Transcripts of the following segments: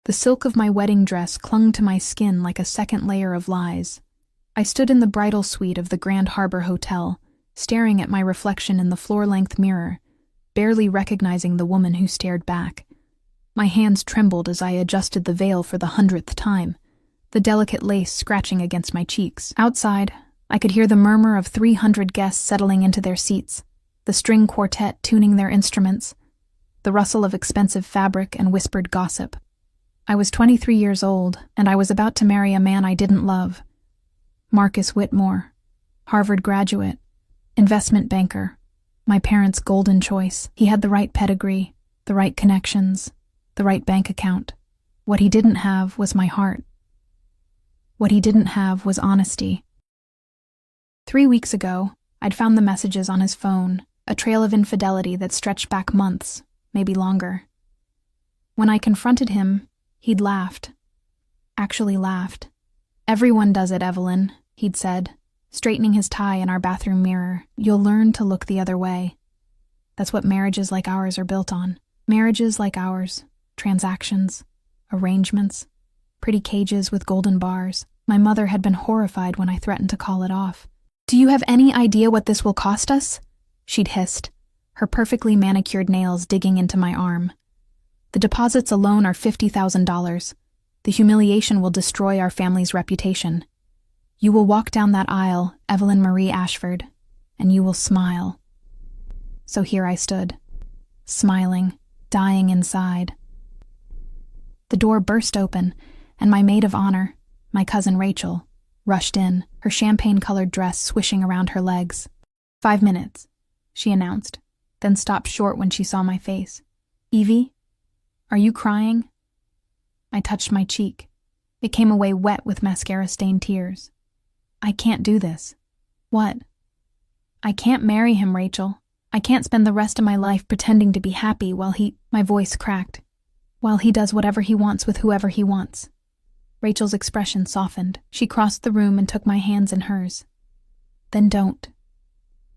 The silk of my wedding dress clung to my skin like a second layer of lies. I stood in the bridal suite of the Grand Harbor Hotel, staring at my reflection in the floor-length mirror, barely recognizing the woman who stared back. My hands trembled as I adjusted the veil for the 100th time, the delicate lace scratching against my cheeks. Outside, I could hear the murmur of 300 guests settling into their seats, the string quartet tuning their instruments, the rustle of expensive fabric and whispered gossip. I was 23 years old, and I was about to marry a man I didn't love. Marcus Whitmore, Harvard graduate, investment banker, my parents' golden choice. He had the right pedigree, the right connections, the right bank account. What he didn't have was my heart. What he didn't have was honesty. 3 weeks ago, I'd found the messages on his phone, a trail of infidelity that stretched back months, maybe longer. When I confronted him, he'd laughed. Actually laughed. "Everyone does it, Evelyn," he'd said, straightening his tie in our bathroom mirror. "You'll learn to look the other way. That's what marriages like ours are built on. Marriages like ours, transactions, arrangements, pretty cages with golden bars." My mother had been horrified when I threatened to call it off. "Do you have any idea what this will cost us?" she'd hissed, her perfectly manicured nails digging into my arm. "The deposits alone are $50,000. The humiliation will destroy our family's reputation. You will walk down that aisle, Evelyn Marie Ashford, and you will smile." So here I stood, smiling, dying inside. The door burst open, and my maid of honor, my cousin Rachel, rushed in, her champagne-colored dress swishing around her legs. "5 minutes," she announced, then stopped short when she saw my face. "Evie, are you crying?" I touched my cheek. It came away wet with mascara-stained tears. "I can't do this." "What?" "I can't marry him, Rachel. I can't spend the rest of my life pretending to be happy while he—" My voice cracked. "While he does whatever he wants with whoever he wants." Rachel's expression softened. She crossed the room and took my hands in hers. "Then don't.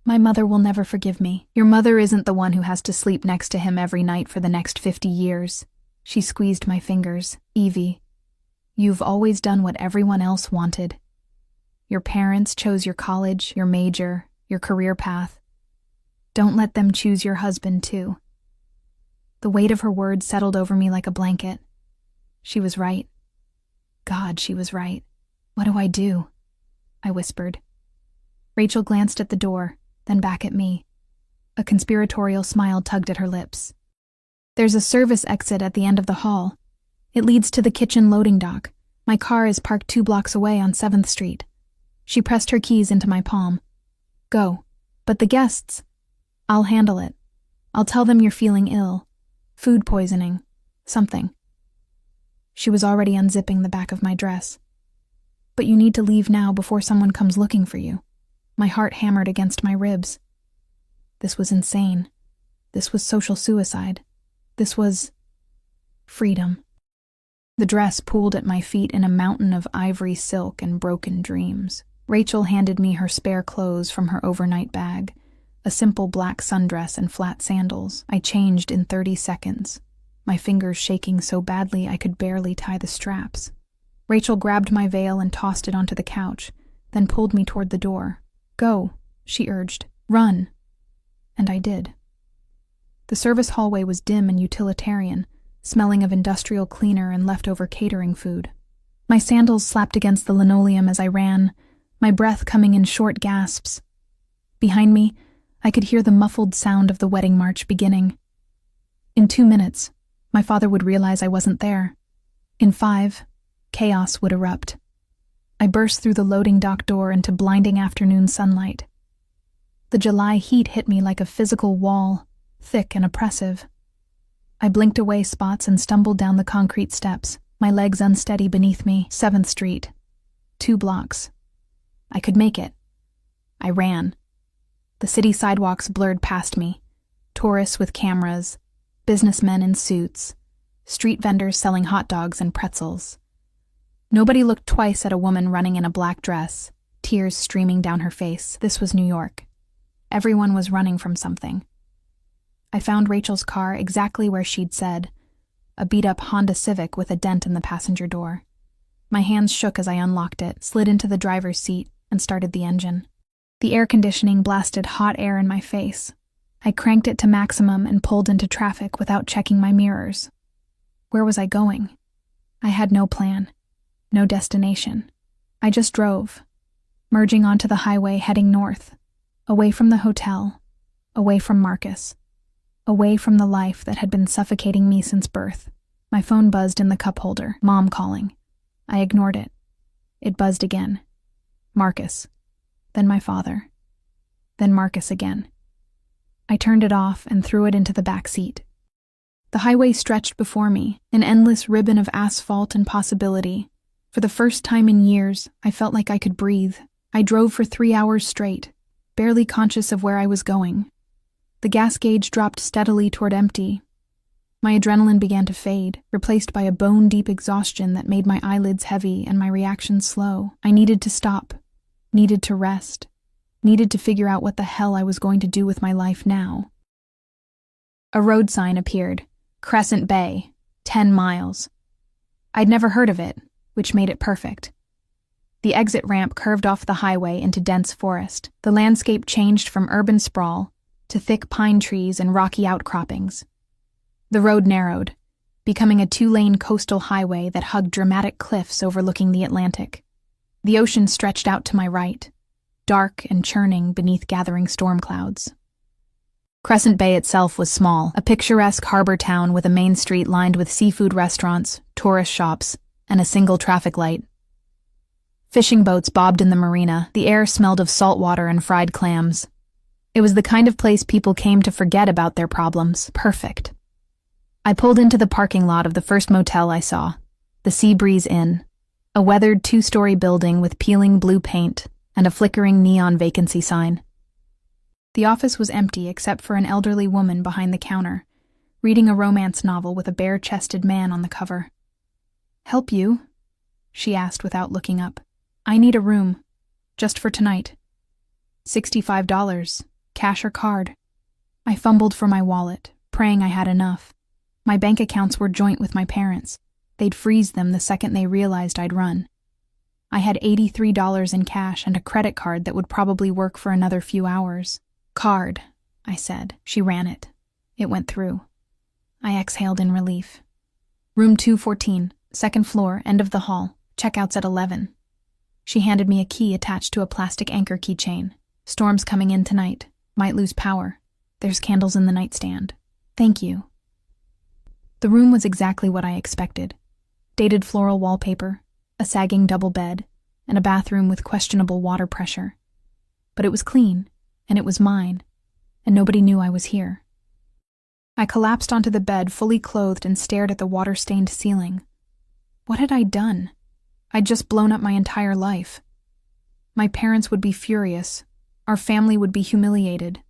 My mother will never forgive me. Your mother isn't the one who has to sleep next to him every night for the next 50 years. She squeezed my fingers. "Evie, you've always done what everyone else wanted. Your parents chose your college, your major, your career path. Don't let them choose your husband, too." The weight of her words settled over me like a blanket. She was right. God, she was right. "What do I do?" I whispered. Rachel glanced at the door, then back at me. A conspiratorial smile tugged at her lips. "There's a service exit at the end of the hall. It leads to the kitchen loading dock. My car is parked 2 blocks away on 7th Street. She pressed her keys into my palm. "Go. But the guests—" "I'll handle it. I'll tell them you're feeling ill. Food poisoning. Something." She was already unzipping the back of my dress. "But you need to leave now before someone comes looking for you." My heart hammered against my ribs. This was insane. This was social suicide. This was freedom. The dress pooled at my feet in a mountain of ivory silk and broken dreams. Rachel handed me her spare clothes from her overnight bag, a simple black sundress and flat sandals. I changed in 30 seconds, my fingers shaking so badly I could barely tie the straps. Rachel grabbed my veil and tossed it onto the couch, then pulled me toward the door. "Go," she urged. "Run." And I did. The service hallway was dim and utilitarian, smelling of industrial cleaner and leftover catering food. My sandals slapped against the linoleum as I ran, my breath coming in short gasps. Behind me, I could hear the muffled sound of the wedding march beginning. In 2 minutes, my father would realize I wasn't there. In 5, chaos would erupt. I burst through the loading dock door into blinding afternoon sunlight. The July heat hit me like a physical wall, thick and oppressive. I blinked away spots and stumbled down the concrete steps, my legs unsteady beneath me. 7th Street. 2 blocks. I could make it. I ran. The city sidewalks blurred past me. Tourists with cameras, businessmen in suits, street vendors selling hot dogs and pretzels. Nobody looked twice at a woman running in a black dress, tears streaming down her face. This was New York. Everyone was running from something. I found Rachel's car exactly where she'd said, a beat-up Honda Civic with a dent in the passenger door. My hands shook as I unlocked it, slid into the driver's seat, and started the engine. The air conditioning blasted hot air in my face. I cranked it to maximum and pulled into traffic without checking my mirrors. Where was I going? I had no plan, no destination. I just drove, merging onto the highway heading north, away from the hotel, away from Marcus, away from the life that had been suffocating me since birth. My phone buzzed in the cup holder, Mom calling. I ignored it. It buzzed again. Marcus. Then my father. Then Marcus again. I turned it off and threw it into the back seat. The highway stretched before me, an endless ribbon of asphalt and possibility. For the first time in years, I felt like I could breathe. I drove for 3 hours straight, barely conscious of where I was going. The gas gauge dropped steadily toward empty. My adrenaline began to fade, replaced by a bone-deep exhaustion that made my eyelids heavy and my reactions slow. I needed to stop, needed to rest, needed to figure out what the hell I was going to do with my life now. A road sign appeared. Crescent Bay, 10 miles. I'd never heard of it, which made it perfect. The exit ramp curved off the highway into dense forest. The landscape changed from urban sprawl to thick pine trees and rocky outcroppings. The road narrowed, becoming a 2-lane coastal highway that hugged dramatic cliffs overlooking the Atlantic. The ocean stretched out to my right, dark and churning beneath gathering storm clouds. Crescent Bay itself was small, a picturesque harbor town with a main street lined with seafood restaurants, tourist shops, and a single traffic light. Fishing boats bobbed in the marina. The air smelled of salt water and fried clams. It was the kind of place people came to forget about their problems. Perfect. I pulled into the parking lot of the first motel I saw, the Sea Breeze Inn, a weathered 2-story building with peeling blue paint and a flickering neon vacancy sign. The office was empty except for an elderly woman behind the counter, reading a romance novel with a bare-chested man on the cover. "Help you?" she asked without looking up. "I need a room. Just for tonight. $65, cash or card." I fumbled for my wallet, praying I had enough. My bank accounts were joint with my parents. They'd freeze them the second they realized I'd run. I had $83 in cash and a credit card that would probably work for another few hours. "Card," I said. She ran it. It went through. I exhaled in relief. "Room 214, second floor, end of the hall. Checkout's at 11. She handed me a key attached to a plastic anchor keychain. "Storm's coming in tonight. Might lose power. There's candles in the nightstand. Thank you." The room was exactly what I expected. Dated floral wallpaper, a sagging double bed, and a bathroom with questionable water pressure. But it was clean. And it was mine, and nobody knew I was here. I collapsed onto the bed, fully clothed, and stared at the water-stained ceiling. What had I done? I'd just blown up my entire life. My parents would be furious. Our family would be humiliated.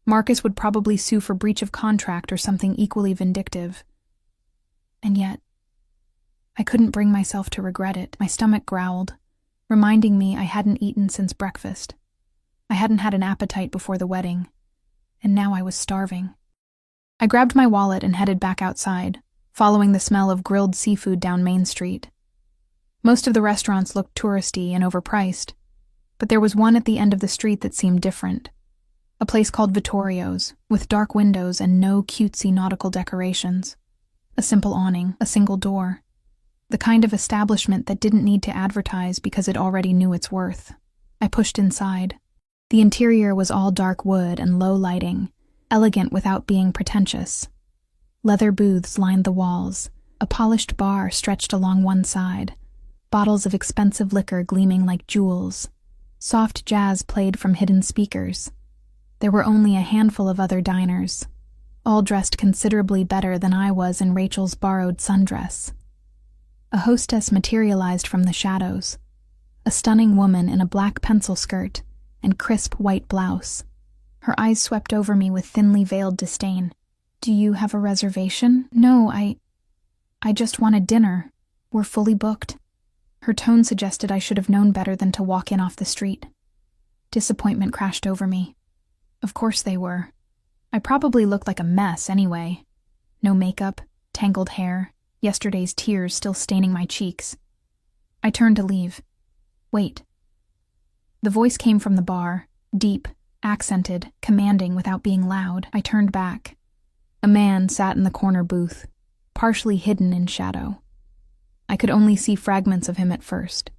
Marcus would probably sue for breach of contract or something equally vindictive. And yet, I couldn't bring myself to regret it. My stomach growled, reminding me I hadn't eaten since breakfast. I hadn't had an appetite before the wedding, and now I was starving. I grabbed my wallet and headed back outside, following the smell of grilled seafood down Main Street. Most of the restaurants looked touristy and overpriced, but there was one at the end of the street that seemed different. A place called Vittorio's, with dark windows and no cutesy nautical decorations. A simple awning, a single door. The kind of establishment that didn't need to advertise because it already knew its worth. I pushed inside. The interior was all dark wood and low lighting, elegant without being pretentious. Leather booths lined the walls, a polished bar stretched along one side, bottles of expensive liquor gleaming like jewels. Soft jazz played from hidden speakers. There were only a handful of other diners, all dressed considerably better than I was in Rachel's borrowed sundress. A hostess materialized from the shadows, a stunning woman in a black pencil skirt and crisp white blouse. Her eyes swept over me with thinly veiled disdain. "Do you have a reservation?" "No, I just wanted dinner. We're fully booked." Her tone suggested I should have known better than to walk in off the street. Disappointment crashed over me. Of course they were. I probably looked like a mess anyway. No makeup, tangled hair, yesterday's tears still staining my cheeks. I turned to leave. Wait. The voice came from the bar, deep, accented, commanding without being loud. I turned back. A man sat in the corner booth, partially hidden in shadow. I could only see fragments of him at first.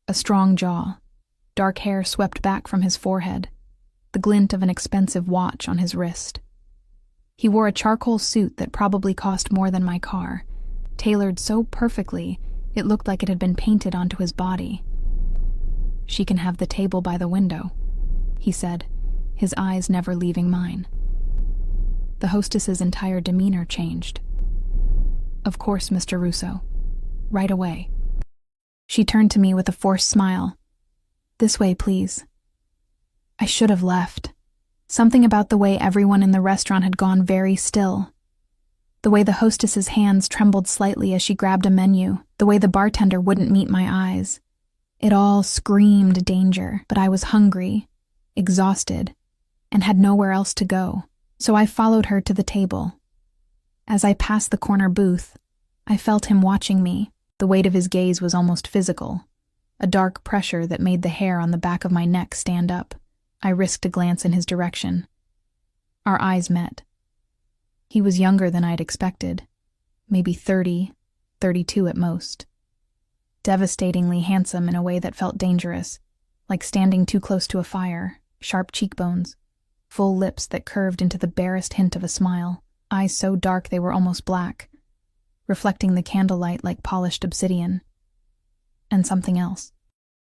A strong jaw, dark hair swept back from his forehead, the glint of an expensive watch on his wrist. He wore a charcoal suit that probably cost more than my car, tailored so perfectly it looked like it had been painted onto his body. "She can have the table by the window," he said, his eyes never leaving mine. The hostess's entire demeanor changed. "Of course, Mr. Russo. Right away." She turned to me with a forced smile. "This way, please." I should have left. Something about the way everyone in the restaurant had gone very still. The way the hostess's hands trembled slightly as she grabbed a menu, the way the bartender wouldn't meet my eyes. It all screamed danger, but I was hungry, exhausted, and had nowhere else to go, so I followed her to the table. As I passed the corner booth, I felt him watching me. The weight of his gaze was almost physical, a dark pressure that made the hair on the back of my neck stand up. I risked a glance in his direction. Our eyes met. He was younger than I'd expected, maybe 30, 32 at most. Devastatingly handsome in a way that felt dangerous, like standing too close to a fire, sharp cheekbones, full lips that curved into the barest hint of a smile, eyes so dark they were almost black, reflecting the candlelight like polished obsidian. And something else.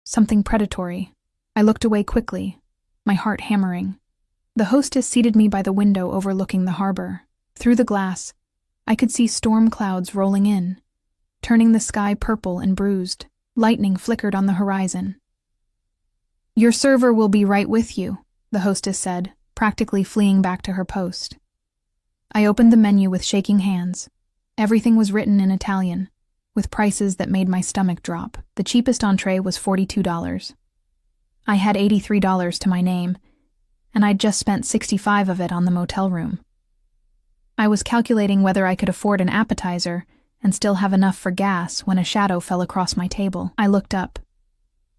Something predatory. I looked away quickly, my heart hammering. The hostess seated me by the window overlooking the harbor. Through the glass, I could see storm clouds rolling in, turning the sky purple and bruised. Lightning flickered on the horizon. "Your server will be right with you," the hostess said, practically fleeing back to her post. I opened the menu with shaking hands. Everything was written in Italian, with prices that made my stomach drop. The cheapest entree was $42. I had $83 to my name, and I'd just spent $65 of it on the motel room. I was calculating whether I could afford an appetizer and still have enough for gas when a shadow fell across my table. I looked up.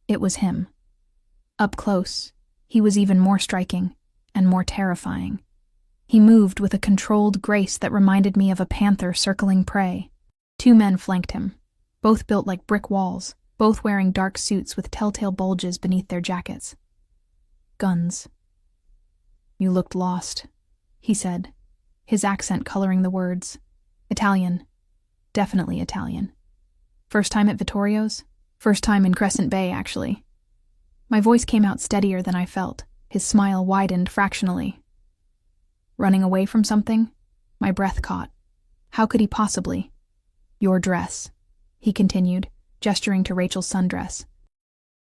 It was him. Up close, he was even more striking and more terrifying. He moved with a controlled grace that reminded me of a panther circling prey. 2 men flanked him, both built like brick walls, both wearing dark suits with telltale bulges beneath their jackets. Guns. "You looked lost," he said, his accent coloring the words. Italian. Definitely Italian. "First time at Vittorio's?" "First time in Crescent Bay, actually." My voice came out steadier than I felt. His smile widened fractionally. "Running away from something?" My breath caught. How could he possibly? "Your dress," he continued, gesturing to Rachel's sundress.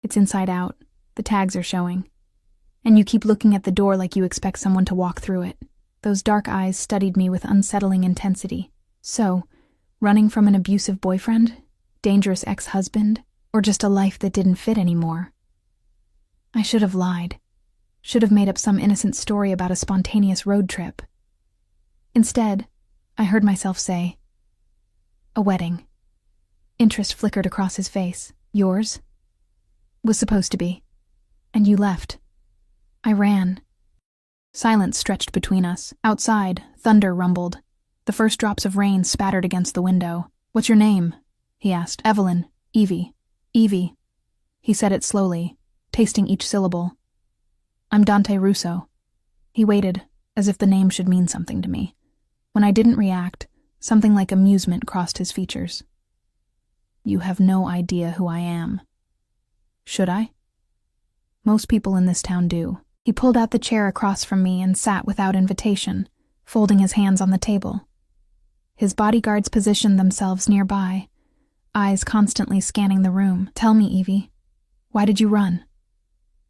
"It's inside out. The tags are showing. And you keep looking at the door like you expect someone to walk through it." Those dark eyes studied me with unsettling intensity. So, running from an abusive boyfriend? Dangerous ex-husband? Or just a life that didn't fit anymore? I should have lied. Should have made up some innocent story about a spontaneous road trip. Instead, I heard myself say, "A wedding." Interest flickered across his face. "Yours?" "Was supposed to be. And you left." I ran. Silence stretched between us. Outside, thunder rumbled. The first drops of rain spattered against the window. "What's your name?" he asked. "Evelyn. Evie." "Evie." He said it slowly, tasting each syllable. "I'm Dante Russo." He waited, as if the name should mean something to me. When I didn't react, something like amusement crossed his features. "You have no idea who I am." "Should I?" "Most people in this town do." He pulled out the chair across from me and sat without invitation, folding his hands on the table. His bodyguards positioned themselves nearby, eyes constantly scanning the room. "Tell me, Evie, why did you run?"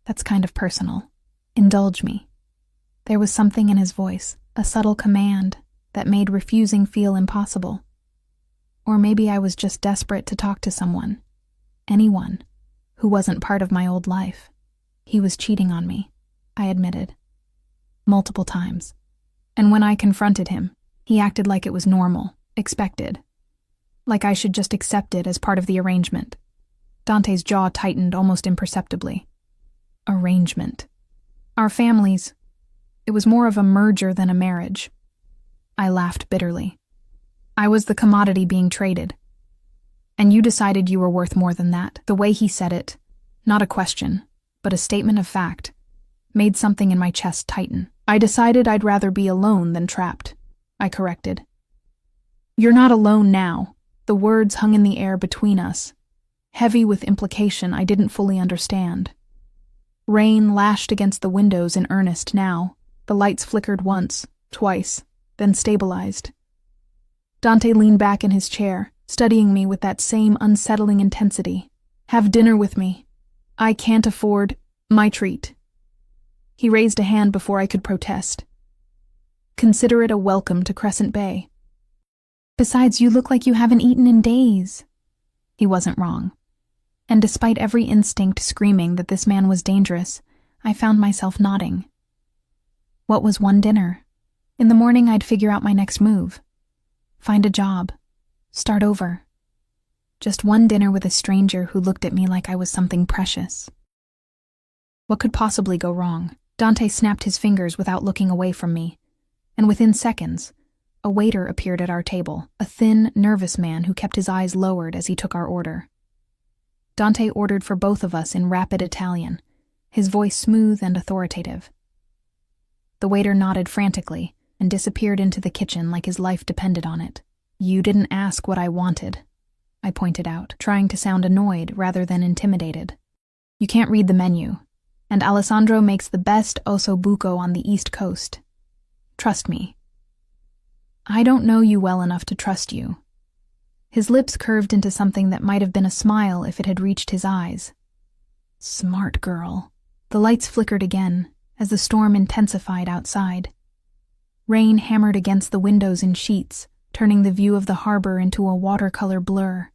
"That's kind of personal. Indulge me." There was something in his voice, a subtle command, that made refusing feel impossible. Or maybe I was just desperate to talk to someone, anyone, who wasn't part of my old life. He was cheating on me, I admitted. Multiple times. And when I confronted him, he acted like it was normal, Expected. Like I should just accept it as part of the arrangement. Dante's jaw tightened almost imperceptibly. Arrangement. Our families. It was more of a merger than a marriage. I laughed bitterly. I was the commodity being traded. And you decided you were worth more than that. The way he said it, not a question, but a statement of fact, made something in my chest tighten. I decided I'd rather be alone than trapped, I corrected. You're not alone now. The words hung in the air between us, heavy with implication I didn't fully understand. Rain lashed against the windows in earnest now. The lights flickered once, twice, then stabilized. Dante leaned back in his chair, studying me with that same unsettling intensity. Have dinner with me. I can't afford my treat. He raised a hand before I could protest. Consider it a welcome to Crescent Bay. Besides, you look like you haven't eaten in days. He wasn't wrong. And despite every instinct screaming that this man was dangerous, I found myself nodding. What was one dinner? In the morning I'd figure out my next move. Find a job. Start over. Just one dinner with a stranger who looked at me like I was something precious. What could possibly go wrong? Dante snapped his fingers without looking away from me, and within seconds, a waiter appeared at our table, a thin, nervous man who kept his eyes lowered as he took our order. Dante ordered for both of us in rapid Italian, his voice smooth and authoritative. The waiter nodded frantically and disappeared into the kitchen like his life depended on it. You didn't ask what I wanted, I pointed out, trying to sound annoyed rather than intimidated. You can't read the menu, and Alessandro makes the best ossobuco on the East Coast. Trust me. I don't know you well enough to trust you. His lips curved into something that might have been a smile if it had reached his eyes. Smart girl. The lights flickered again as the storm intensified outside. Rain hammered against the windows in sheets, turning the view of the harbor into a watercolor blur.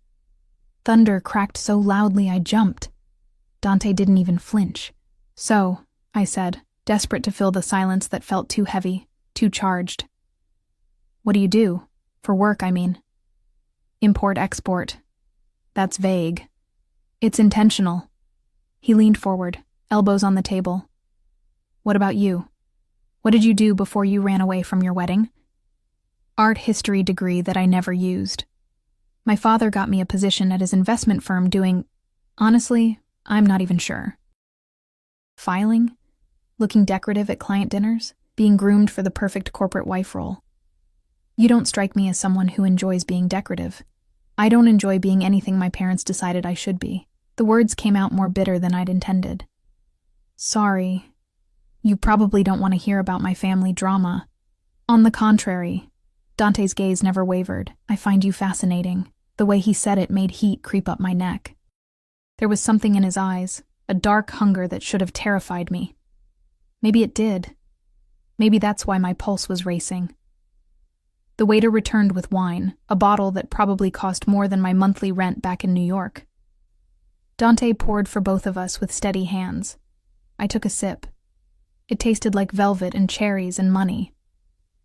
Thunder cracked so loudly I jumped. Dante didn't even flinch. So, I said, desperate to fill the silence that felt too heavy, too charged. What do you do? For work, I mean. Import-export. That's vague. It's intentional. He leaned forward, elbows on the table. What about you? What did you do before you ran away from your wedding? Art history degree that I never used. My father got me a position at his investment firm doing... Honestly, I'm not even sure. Filing? Looking decorative at client dinners? Being groomed for the perfect corporate wife role? You don't strike me as someone who enjoys being decorative. I don't enjoy being anything my parents decided I should be. The words came out more bitter than I'd intended. Sorry. You probably don't want to hear about my family drama. On the contrary, Dante's gaze never wavered. I find you fascinating. The way he said it made heat creep up my neck. There was something in his eyes, a dark hunger that should have terrified me. Maybe it did. Maybe that's why my pulse was racing. The waiter returned with wine, a bottle that probably cost more than my monthly rent back in New York. Dante poured for both of us with steady hands. I took a sip. It tasted like velvet and cherries and money.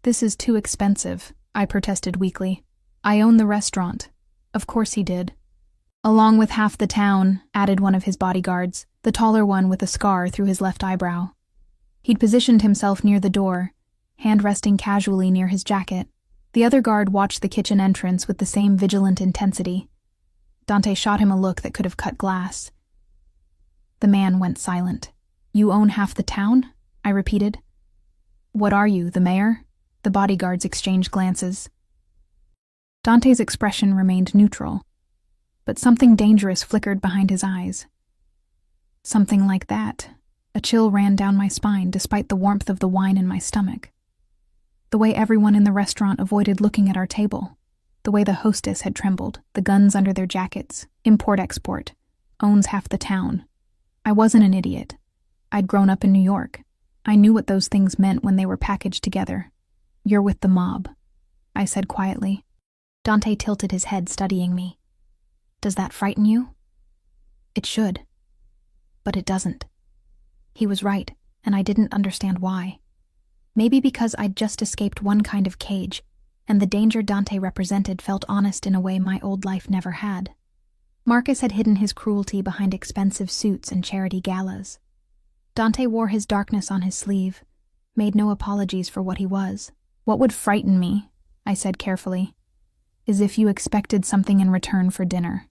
This is too expensive, I protested weakly. I own the restaurant. Of course he did. Along with half the town, added one of his bodyguards, the taller one with a scar through his left eyebrow. He'd positioned himself near the door, hand resting casually near his jacket. The other guard watched the kitchen entrance with the same vigilant intensity. Dante shot him a look that could have cut glass. The man went silent. You own half the town? I repeated. What are you, the mayor? The bodyguards exchanged glances. Dante's expression remained neutral, but something dangerous flickered behind his eyes. Something like that. A chill ran down my spine despite the warmth of the wine in my stomach. The way everyone in the restaurant avoided looking at our table. The way the hostess had trembled, the guns under their jackets. Import-export. Owns half the town. I wasn't an idiot. I'd grown up in New York. I knew what those things meant when they were packaged together. You're with the mob, I said quietly. Dante tilted his head, studying me. Does that frighten you? It should. But it doesn't. He was right, and I didn't understand why. Maybe because I'd just escaped one kind of cage, and the danger Dante represented felt honest in a way my old life never had. Marcus had hidden his cruelty behind expensive suits and charity galas. Dante wore his darkness on his sleeve, made no apologies for what he was. "What would frighten me," I said carefully, "is if you expected something in return for dinner.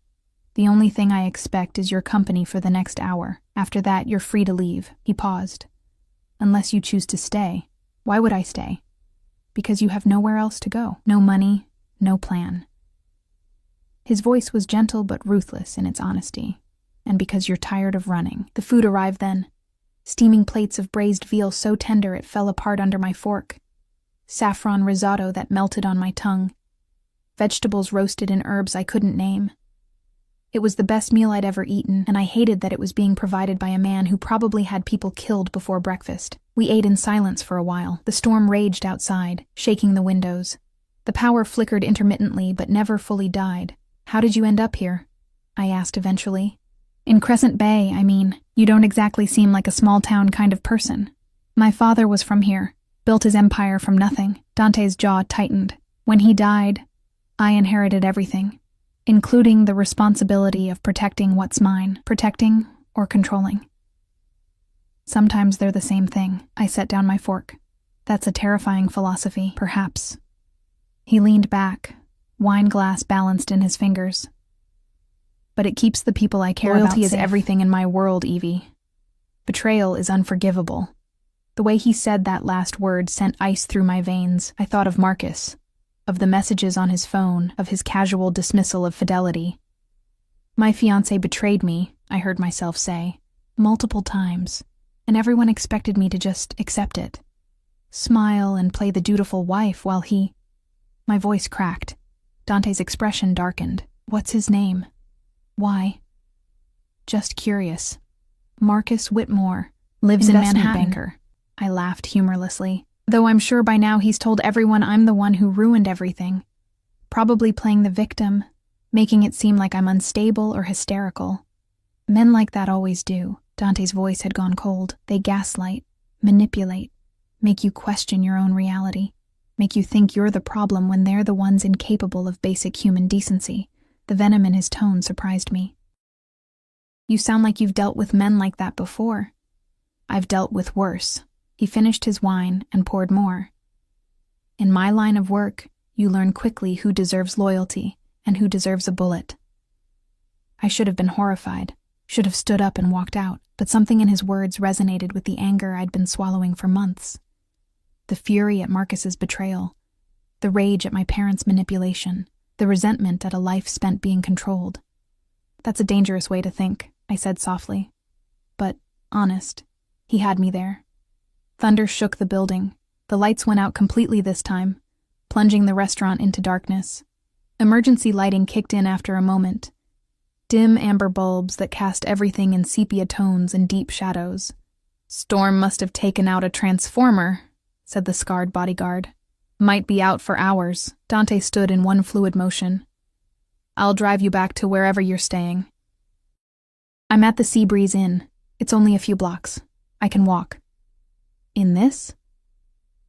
The only thing I expect is your company for the next hour. After that, you're free to leave." He paused. "Unless you choose to stay." "Why would I stay?" "Because you have nowhere else to go. No money, no plan." His voice was gentle but ruthless in its honesty. "And because you're tired of running." The food arrived then. Steaming plates of braised veal so tender it fell apart under my fork. Saffron risotto that melted on my tongue. Vegetables roasted in herbs I couldn't name. It was the best meal I'd ever eaten, and I hated that it was being provided by a man who probably had people killed before breakfast. We ate in silence for a while. The storm raged outside, shaking the windows. The power flickered intermittently but never fully died. "How did you end up here?" I asked eventually. "In Crescent Bay, I mean. You don't exactly seem like a small-town kind of person." "My father was from here, built his empire from nothing." Dante's jaw tightened. "When he died, I inherited everything, including the responsibility of protecting what's mine." Protecting or controlling? Sometimes they're the same thing. I set down my fork. "That's a terrifying philosophy, perhaps." He leaned back, wine glass balanced in his fingers. "But it keeps the people I care about safe. Loyalty is everything in my world, Evie. Betrayal is unforgivable." The way he said that last word sent ice through my veins. I thought of Marcus, of the messages on his phone, of his casual dismissal of fidelity. "My fiancé betrayed me," I heard myself say, "multiple times, and everyone expected me to just accept it. Smile and play the dutiful wife while he—" My voice cracked. Dante's expression darkened. "What's his name? Why?" "Just curious. Marcus Whitmore. Lives in Manhattan." Banker. I laughed humorlessly, though I'm sure by now he's told everyone I'm the one who ruined everything. Probably playing the victim, making it seem like I'm unstable or hysterical. Men like that always do. Dante's voice had gone cold. They gaslight, manipulate, make you question your own reality, make you think you're the problem when they're the ones incapable of basic human decency. The venom in his tone surprised me. "You sound like you've dealt with men like that before." "I've dealt with worse." He finished his wine and poured more. "In my line of work, you learn quickly who deserves loyalty and who deserves a bullet." I should have been horrified, should have stood up and walked out, but something in his words resonated with the anger I'd been swallowing for months. The fury at Marcus's betrayal, the rage at my parents' manipulation, the resentment at a life spent being controlled. "That's a dangerous way to think," I said softly. But, honest, he had me there. Thunder shook the building. The lights went out completely this time, plunging the restaurant into darkness. Emergency lighting kicked in after a moment. Dim amber bulbs that cast everything in sepia tones and deep shadows. "Storm must have taken out a transformer," said the scarred bodyguard. "Might be out for hours." Dante stood in one fluid motion. "I'll drive you back to wherever you're staying." "I'm at the Seabreeze Inn. It's only a few blocks. I can walk." "In this?"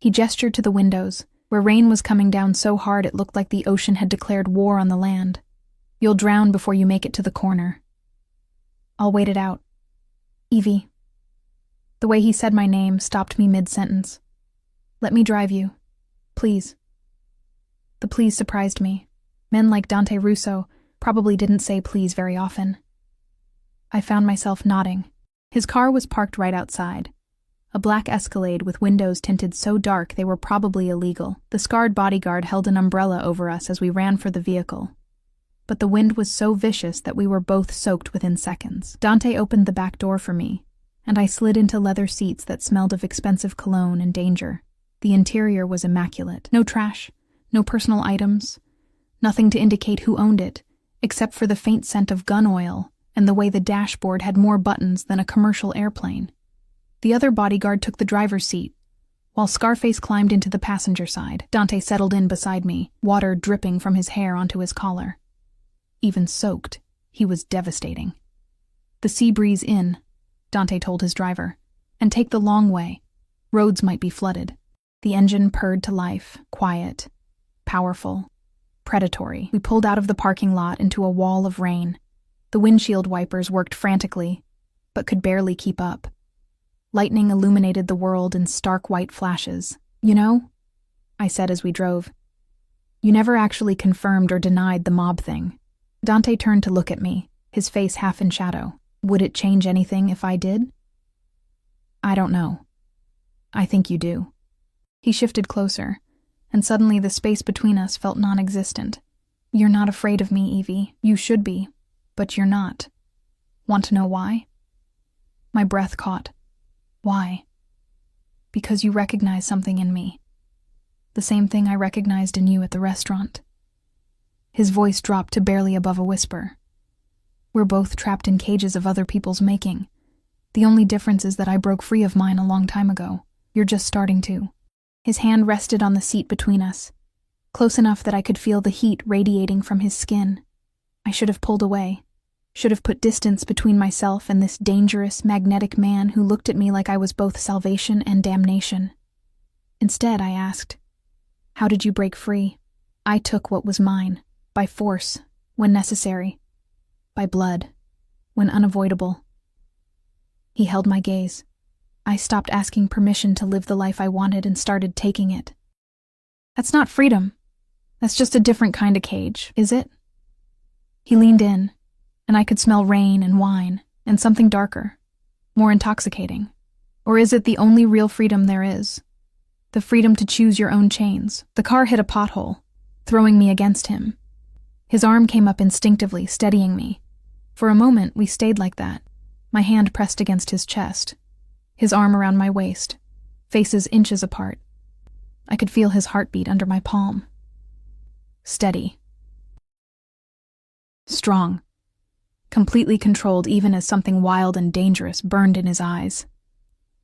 He gestured to the windows, where rain was coming down so hard it looked like the ocean had declared war on the land. "You'll drown before you make it to the corner." "I'll wait it out." "Evie." The way he said my name stopped me mid-sentence. "Let me drive you. Please." The please surprised me. Men like Dante Russo probably didn't say please very often. I found myself nodding. His car was parked right outside. A black Escalade with windows tinted so dark they were probably illegal. The scarred bodyguard held an umbrella over us as we ran for the vehicle. But the wind was so vicious that we were both soaked within seconds. Dante opened the back door for me, and I slid into leather seats that smelled of expensive cologne and danger. The interior was immaculate. No trash, no personal items, nothing to indicate who owned it, except for the faint scent of gun oil and the way the dashboard had more buttons than a commercial airplane. The other bodyguard took the driver's seat, while Scarface climbed into the passenger side. Dante settled in beside me, water dripping from his hair onto his collar. Even soaked, he was devastating. "The Seabreeze Inn," Dante told his driver, "and take the long way. Roads might be flooded." The engine purred to life, quiet, powerful, predatory. We pulled out of the parking lot into a wall of rain. The windshield wipers worked frantically, but could barely keep up. Lightning illuminated the world in stark white flashes. "You know," I said as we drove, "you never actually confirmed or denied the mob thing." Dante turned to look at me, his face half in shadow. "Would it change anything if I did?" "I don't know. I think you do." He shifted closer, and suddenly the space between us felt non-existent. "You're not afraid of me, Evie. You should be, but you're not. Want to know why?" My breath caught. "Why?" "Because you recognize something in me. The same thing I recognized in you at the restaurant." His voice dropped to barely above a whisper. "We're both trapped in cages of other people's making. The only difference is that I broke free of mine a long time ago. You're just starting to." His hand rested on the seat between us, close enough that I could feel the heat radiating from his skin. I should have pulled away, should have put distance between myself and this dangerous, magnetic man who looked at me like I was both salvation and damnation. Instead, I asked, "How did you break free?" "I took what was mine, by force, when necessary, by blood, when unavoidable." He held my gaze. I stopped asking permission to live the life I wanted and started taking it. "That's not freedom. That's just a different kind of cage, is it?" He leaned in, and I could smell rain and wine, and something darker, more intoxicating. "Or is it the only real freedom there is? The freedom to choose your own chains?" The car hit a pothole, throwing me against him. His arm came up instinctively, steadying me. For a moment, we stayed like that, my hand pressed against his chest, his arm around my waist, faces inches apart. I could feel his heartbeat under my palm. Steady. Strong. Completely controlled even as something wild and dangerous burned in his eyes.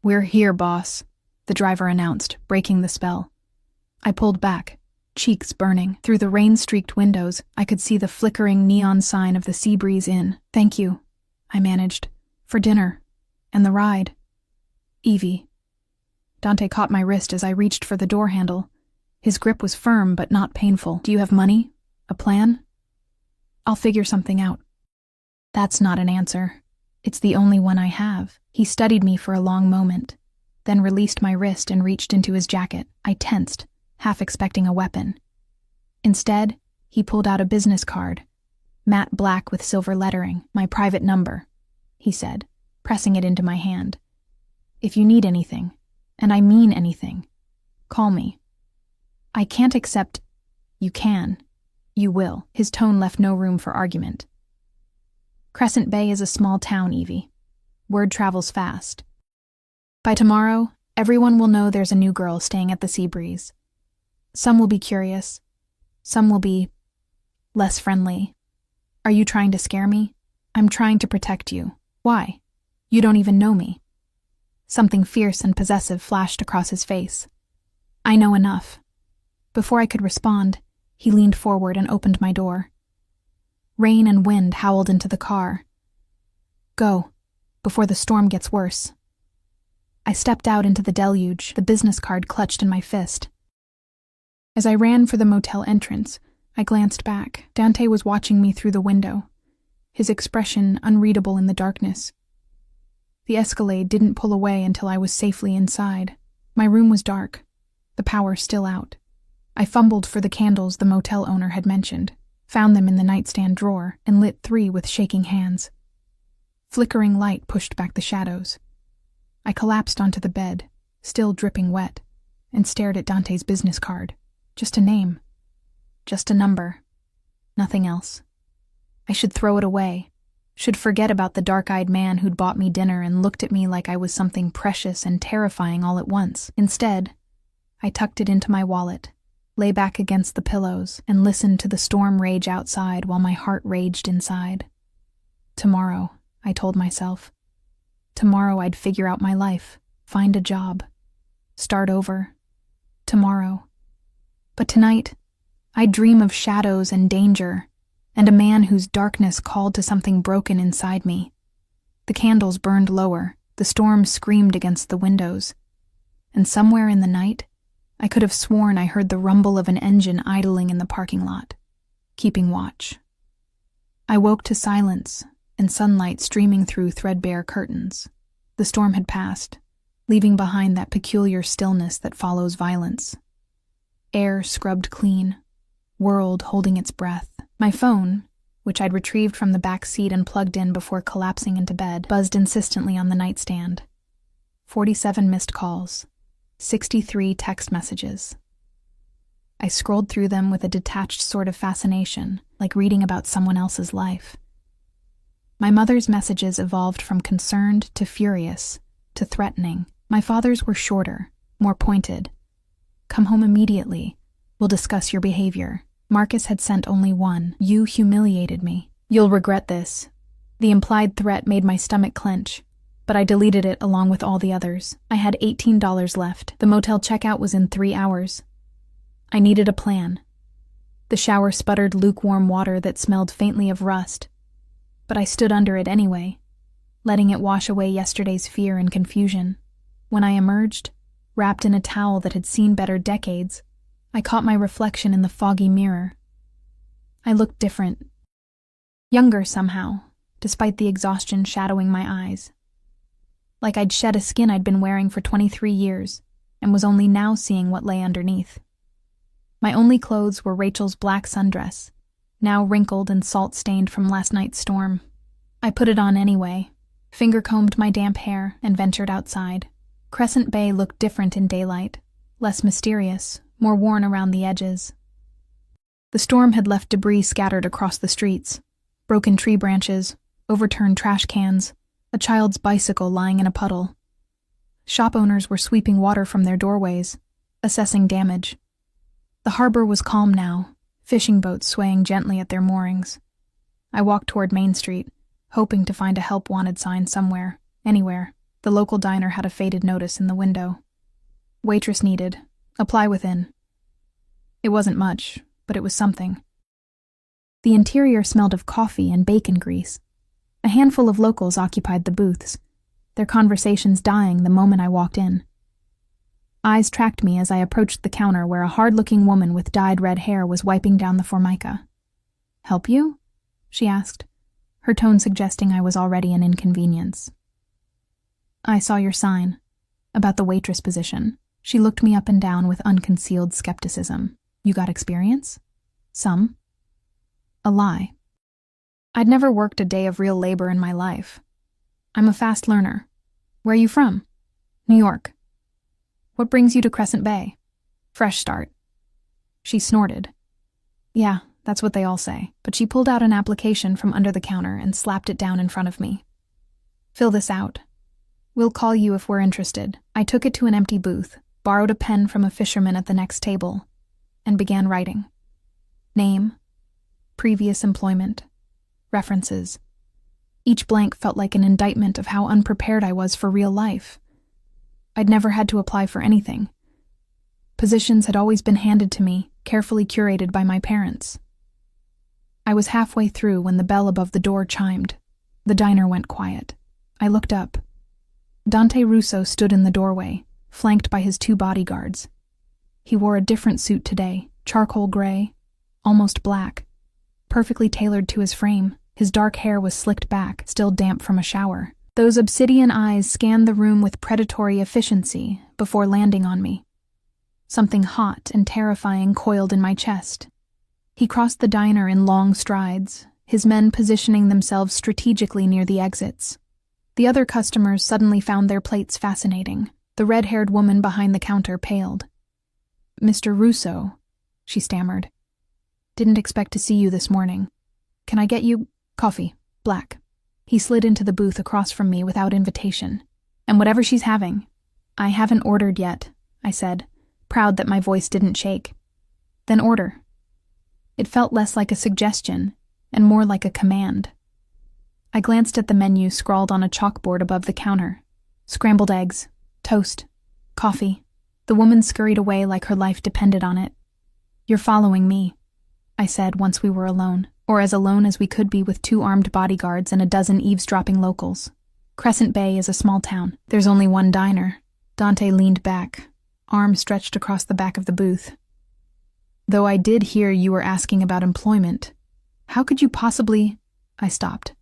"We're here, boss," the driver announced, breaking the spell. I pulled back, cheeks burning. Through the rain-streaked windows, I could see the flickering neon sign of the Seabreeze Inn. "Thank you," I managed, "for dinner, and the ride." "Evie." Dante caught my wrist as I reached for the door handle. His grip was firm but not painful. "Do you have money? A plan?" "I'll figure something out." "That's not an answer. It's the only one I have." He studied me for a long moment, then released my wrist and reached into his jacket. I tensed, half expecting a weapon. Instead, he pulled out a business card, matte black with silver lettering. "My private number," he said, pressing it into my hand. "If you need anything, and I mean anything, call me." "I can't accept—" "You can. You will." His tone left no room for argument. "Crescent Bay is a small town, Evie. Word travels fast. By tomorrow, everyone will know there's a new girl staying at the Seabreeze. Some will be curious. Some will be less friendly. Are you trying to scare me? I'm trying to protect you. Why? You don't even know me." Something fierce and possessive flashed across his face. "I know enough." Before I could respond, he leaned forward and opened my door. Rain and wind howled into the car. "Go, before the storm gets worse." I stepped out into the deluge, the business card clutched in my fist. As I ran for the motel entrance, I glanced back. Dante was watching me through the window, his expression unreadable in the darkness. The Escalade didn't pull away until I was safely inside. My room was dark, the power still out. I fumbled for the candles the motel owner had mentioned, found them in the nightstand drawer, and lit 3 with shaking hands. Flickering light pushed back the shadows. I collapsed onto the bed, still dripping wet, and stared at Dante's business card. Just a name. Just a number. Nothing else. I should throw it away. Should forget about the dark-eyed man who'd bought me dinner and looked at me like I was something precious and terrifying all at once. Instead, I tucked it into my wallet, lay back against the pillows, and listened to the storm rage outside while my heart raged inside. Tomorrow, I told myself. Tomorrow I'd figure out my life, find a job, start over. Tomorrow. But tonight, I'd dream of shadows and danger, and a man whose darkness called to something broken inside me. The candles burned lower, the storm screamed against the windows, and somewhere in the night, I could have sworn I heard the rumble of an engine idling in the parking lot, keeping watch. I woke to silence and sunlight streaming through threadbare curtains. The storm had passed, leaving behind that peculiar stillness that follows violence. Air scrubbed clean, world holding its breath. My phone, which I'd retrieved from the back seat and plugged in before collapsing into bed, buzzed insistently on the nightstand. 47 missed calls, 63 text messages. I scrolled through them with a detached sort of fascination, like reading about someone else's life. My mother's messages evolved from concerned to furious to threatening. My father's were shorter, more pointed. Come home immediately. We'll discuss your behavior. Marcus had sent only one. You humiliated me. You'll regret this. The implied threat made my stomach clench, but I deleted it along with all the others. I had $18 left. The motel checkout was in 3 hours. I needed a plan. The shower sputtered lukewarm water that smelled faintly of rust, but I stood under it anyway, letting it wash away yesterday's fear and confusion. When I emerged, wrapped in a towel that had seen better decades, I caught my reflection in the foggy mirror. I looked different. Younger somehow, despite the exhaustion shadowing my eyes. Like I'd shed a skin I'd been wearing for 23 years, and was only now seeing what lay underneath. My only clothes were Rachel's black sundress, now wrinkled and salt-stained from last night's storm. I put it on anyway, finger-combed my damp hair, and ventured outside. Crescent Bay looked different in daylight, less mysterious, more worn around the edges. The storm had left debris scattered across the streets, broken tree branches, overturned trash cans, a child's bicycle lying in a puddle. Shop owners were sweeping water from their doorways, assessing damage. The harbor was calm now, fishing boats swaying gently at their moorings. I walked toward Main Street, hoping to find a help wanted sign somewhere, anywhere. The local diner had a faded notice in the window. Waitress needed. Apply within. It wasn't much, but it was something. The interior smelled of coffee and bacon grease. A handful of locals occupied the booths, their conversations dying the moment I walked in. Eyes tracked me as I approached the counter where a hard-looking woman with dyed red hair was wiping down the formica. "Help you?" she asked, her tone suggesting I was already an inconvenience. "I saw your sign. About the waitress position." She looked me up and down with unconcealed skepticism. "You got experience?" "Some." A lie. I'd never worked a day of real labor in my life. "I'm a fast learner." "Where are you from?" "New York." "What brings you to Crescent Bay?" "Fresh start." She snorted. "Yeah, that's what they all say." But she pulled out an application from under the counter and slapped it down in front of me. "Fill this out. We'll call you if we're interested." I took it to an empty booth, borrowed a pen from a fisherman at the next table, and began writing. Name, previous employment, references. Each blank felt like an indictment of how unprepared I was for real life. I'd never had to apply for anything. Positions had always been handed to me, carefully curated by my parents. I was halfway through when the bell above the door chimed. The diner went quiet. I looked up. Dante Russo stood in the doorway, flanked by his 2 bodyguards. He wore a different suit today, charcoal gray, almost black, perfectly tailored to his frame. His dark hair was slicked back, still damp from a shower. Those obsidian eyes scanned the room with predatory efficiency before landing on me. Something hot and terrifying coiled in my chest. He crossed the diner in long strides, his men positioning themselves strategically near the exits. The other customers suddenly found their plates fascinating. The red-haired woman behind the counter paled. "Mr. Russo," she stammered. "Didn't expect to see you this morning. Can I get you coffee, black?" He slid into the booth across from me without invitation. "And whatever she's having." "I haven't ordered yet," I said, proud that my voice didn't shake. "Then order." It felt less like a suggestion and more like a command. I glanced at the menu scrawled on a chalkboard above the counter. Scrambled eggs, toast, coffee. The woman scurried away like her life depended on it. "You're following me," I said once we were alone, or as alone as we could be with 2 armed bodyguards and a dozen eavesdropping locals. Crescent Bay is a small town. There's only one diner. Dante leaned back, arm stretched across the back of the booth. "Though I did hear you were asking about employment. How could you possibly—" I stopped.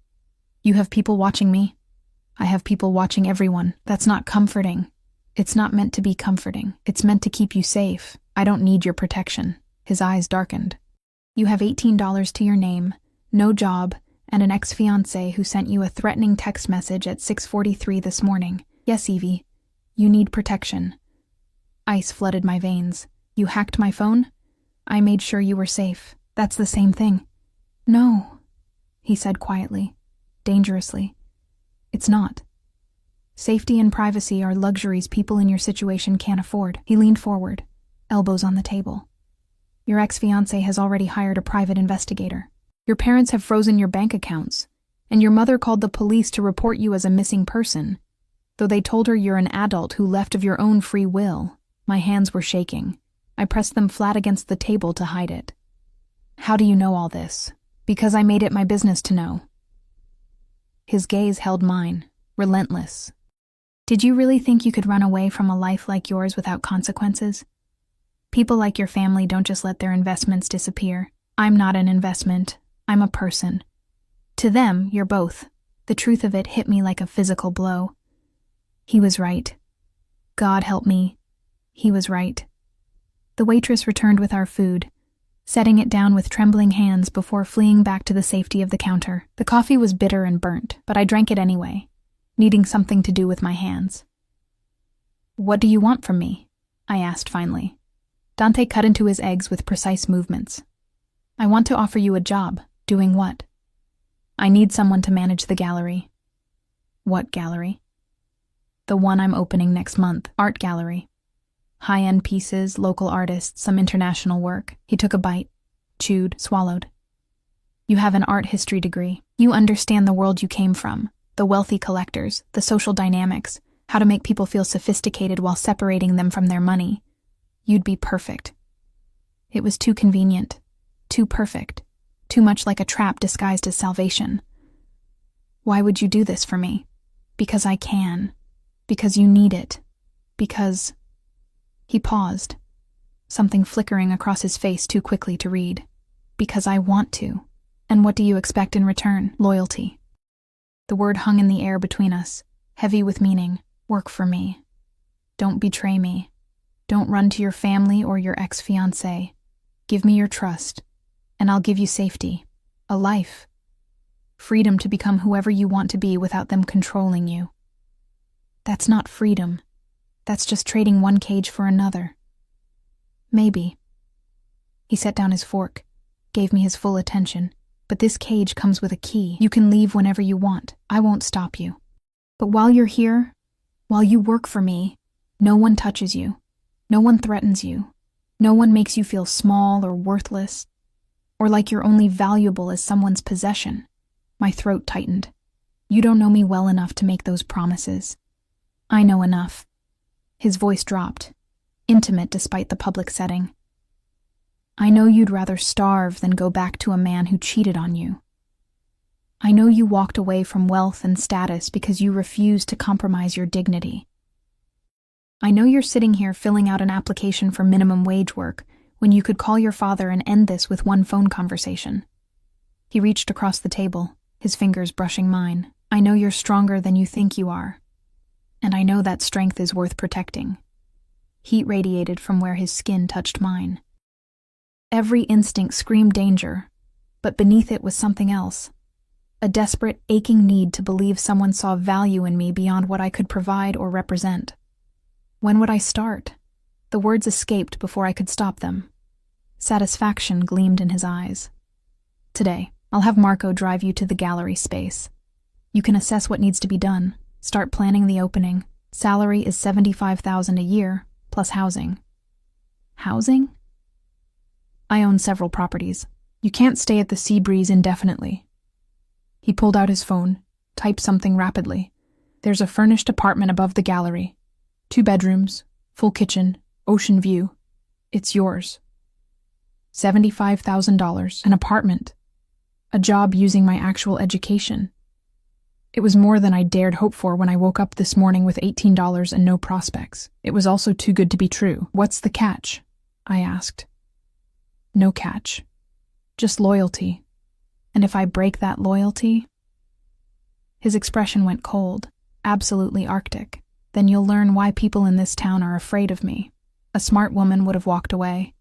"You have people watching me. I have people watching everyone. That's not comforting. It's not meant to be comforting. It's meant to keep you safe. I don't need your protection." His eyes darkened. "You have $18 to your name, no job, and an ex-fiancé who sent you a threatening text message at 6:43 this morning. Yes, Evie, you need protection." Ice flooded my veins. "You hacked my phone? I made sure you were safe. That's the same thing." "No," he said quietly, dangerously. "It's not. Safety and privacy are luxuries people in your situation can't afford." He leaned forward, elbows on the table. "Your ex-fiancé has already hired a private investigator. Your parents have frozen your bank accounts, and your mother called the police to report you as a missing person, though they told her you're an adult who left of your own free will." My hands were shaking. I pressed them flat against the table to hide it. "How do you know all this?" "Because I made it my business to know." His gaze held mine, relentless. "Did you really think you could run away from a life like yours without consequences? People like your family don't just let their investments disappear. I'm not an investment. I'm a person. To them, you're both." The truth of it hit me like a physical blow. He was right. God help me. He was right. The waitress returned with our food, setting it down with trembling hands before fleeing back to the safety of the counter. The coffee was bitter and burnt, but I drank it anyway, needing something to do with my hands. "What do you want from me?" I asked finally. Dante cut into his eggs with precise movements. "I want to offer you a job." "Doing what?" "I need someone to manage the gallery." "What gallery?" "The one I'm opening next month. Art gallery. High-end pieces, local artists, some international work." He took a bite, chewed, swallowed. "You have an art history degree. You understand the world you came from, the wealthy collectors, the social dynamics, how to make people feel sophisticated while separating them from their money. You'd be perfect." It was too convenient, too perfect, too much like a trap disguised as salvation. "Why would you do this for me?" "Because I can. Because you need it. Because—" He paused, something flickering across his face too quickly to read. "Because I want to. And what do you expect in return?" "Loyalty." The word hung in the air between us, heavy with meaning. "Work for me. Don't betray me. Don't run to your family or your ex-fiancé. Give me your trust, and I'll give you safety, a life, freedom to become whoever you want to be without them controlling you." "That's not freedom. That's just trading one cage for another." "Maybe." He set down his fork, gave me his full attention. "But this cage comes with a key. You can leave whenever you want. I won't stop you. But while you're here, while you work for me, no one touches you. No one threatens you. No one makes you feel small or worthless, or like you're only valuable as someone's possession." My throat tightened. "You don't know me well enough to make those promises." "I know enough." His voice dropped, intimate despite the public setting. "I know you'd rather starve than go back to a man who cheated on you. I know you walked away from wealth and status because you refused to compromise your dignity. I know you're sitting here filling out an application for minimum wage work when you could call your father and end this with one phone conversation." He reached across the table, his fingers brushing mine. "I know you're stronger than you think you are. And I know that strength is worth protecting." Heat radiated from where his skin touched mine. Every instinct screamed danger, but beneath it was something else. A desperate, aching need to believe someone saw value in me beyond what I could provide or represent. When would I start? The words escaped before I could stop them. Satisfaction gleamed in his eyes. "Today, I'll have Marco drive you to the gallery space. You can assess what needs to be done. Start planning the opening. Salary is $75,000 a year, plus housing." "Housing?" "I own several properties. You can't stay at the Sea Breeze indefinitely." He pulled out his phone, typed something rapidly. "There's a furnished apartment above the gallery. 2 bedrooms, full kitchen, ocean view. It's yours. $75,000, an apartment. A job using my actual education. It was more than I dared hope for when I woke up this morning with $18 and no prospects. It was also too good to be true. What's the catch? I asked. No catch. Just loyalty. And if I break that loyalty? His expression went cold, absolutely arctic. Then you'll learn why people in this town are afraid of me. A smart woman would have walked away.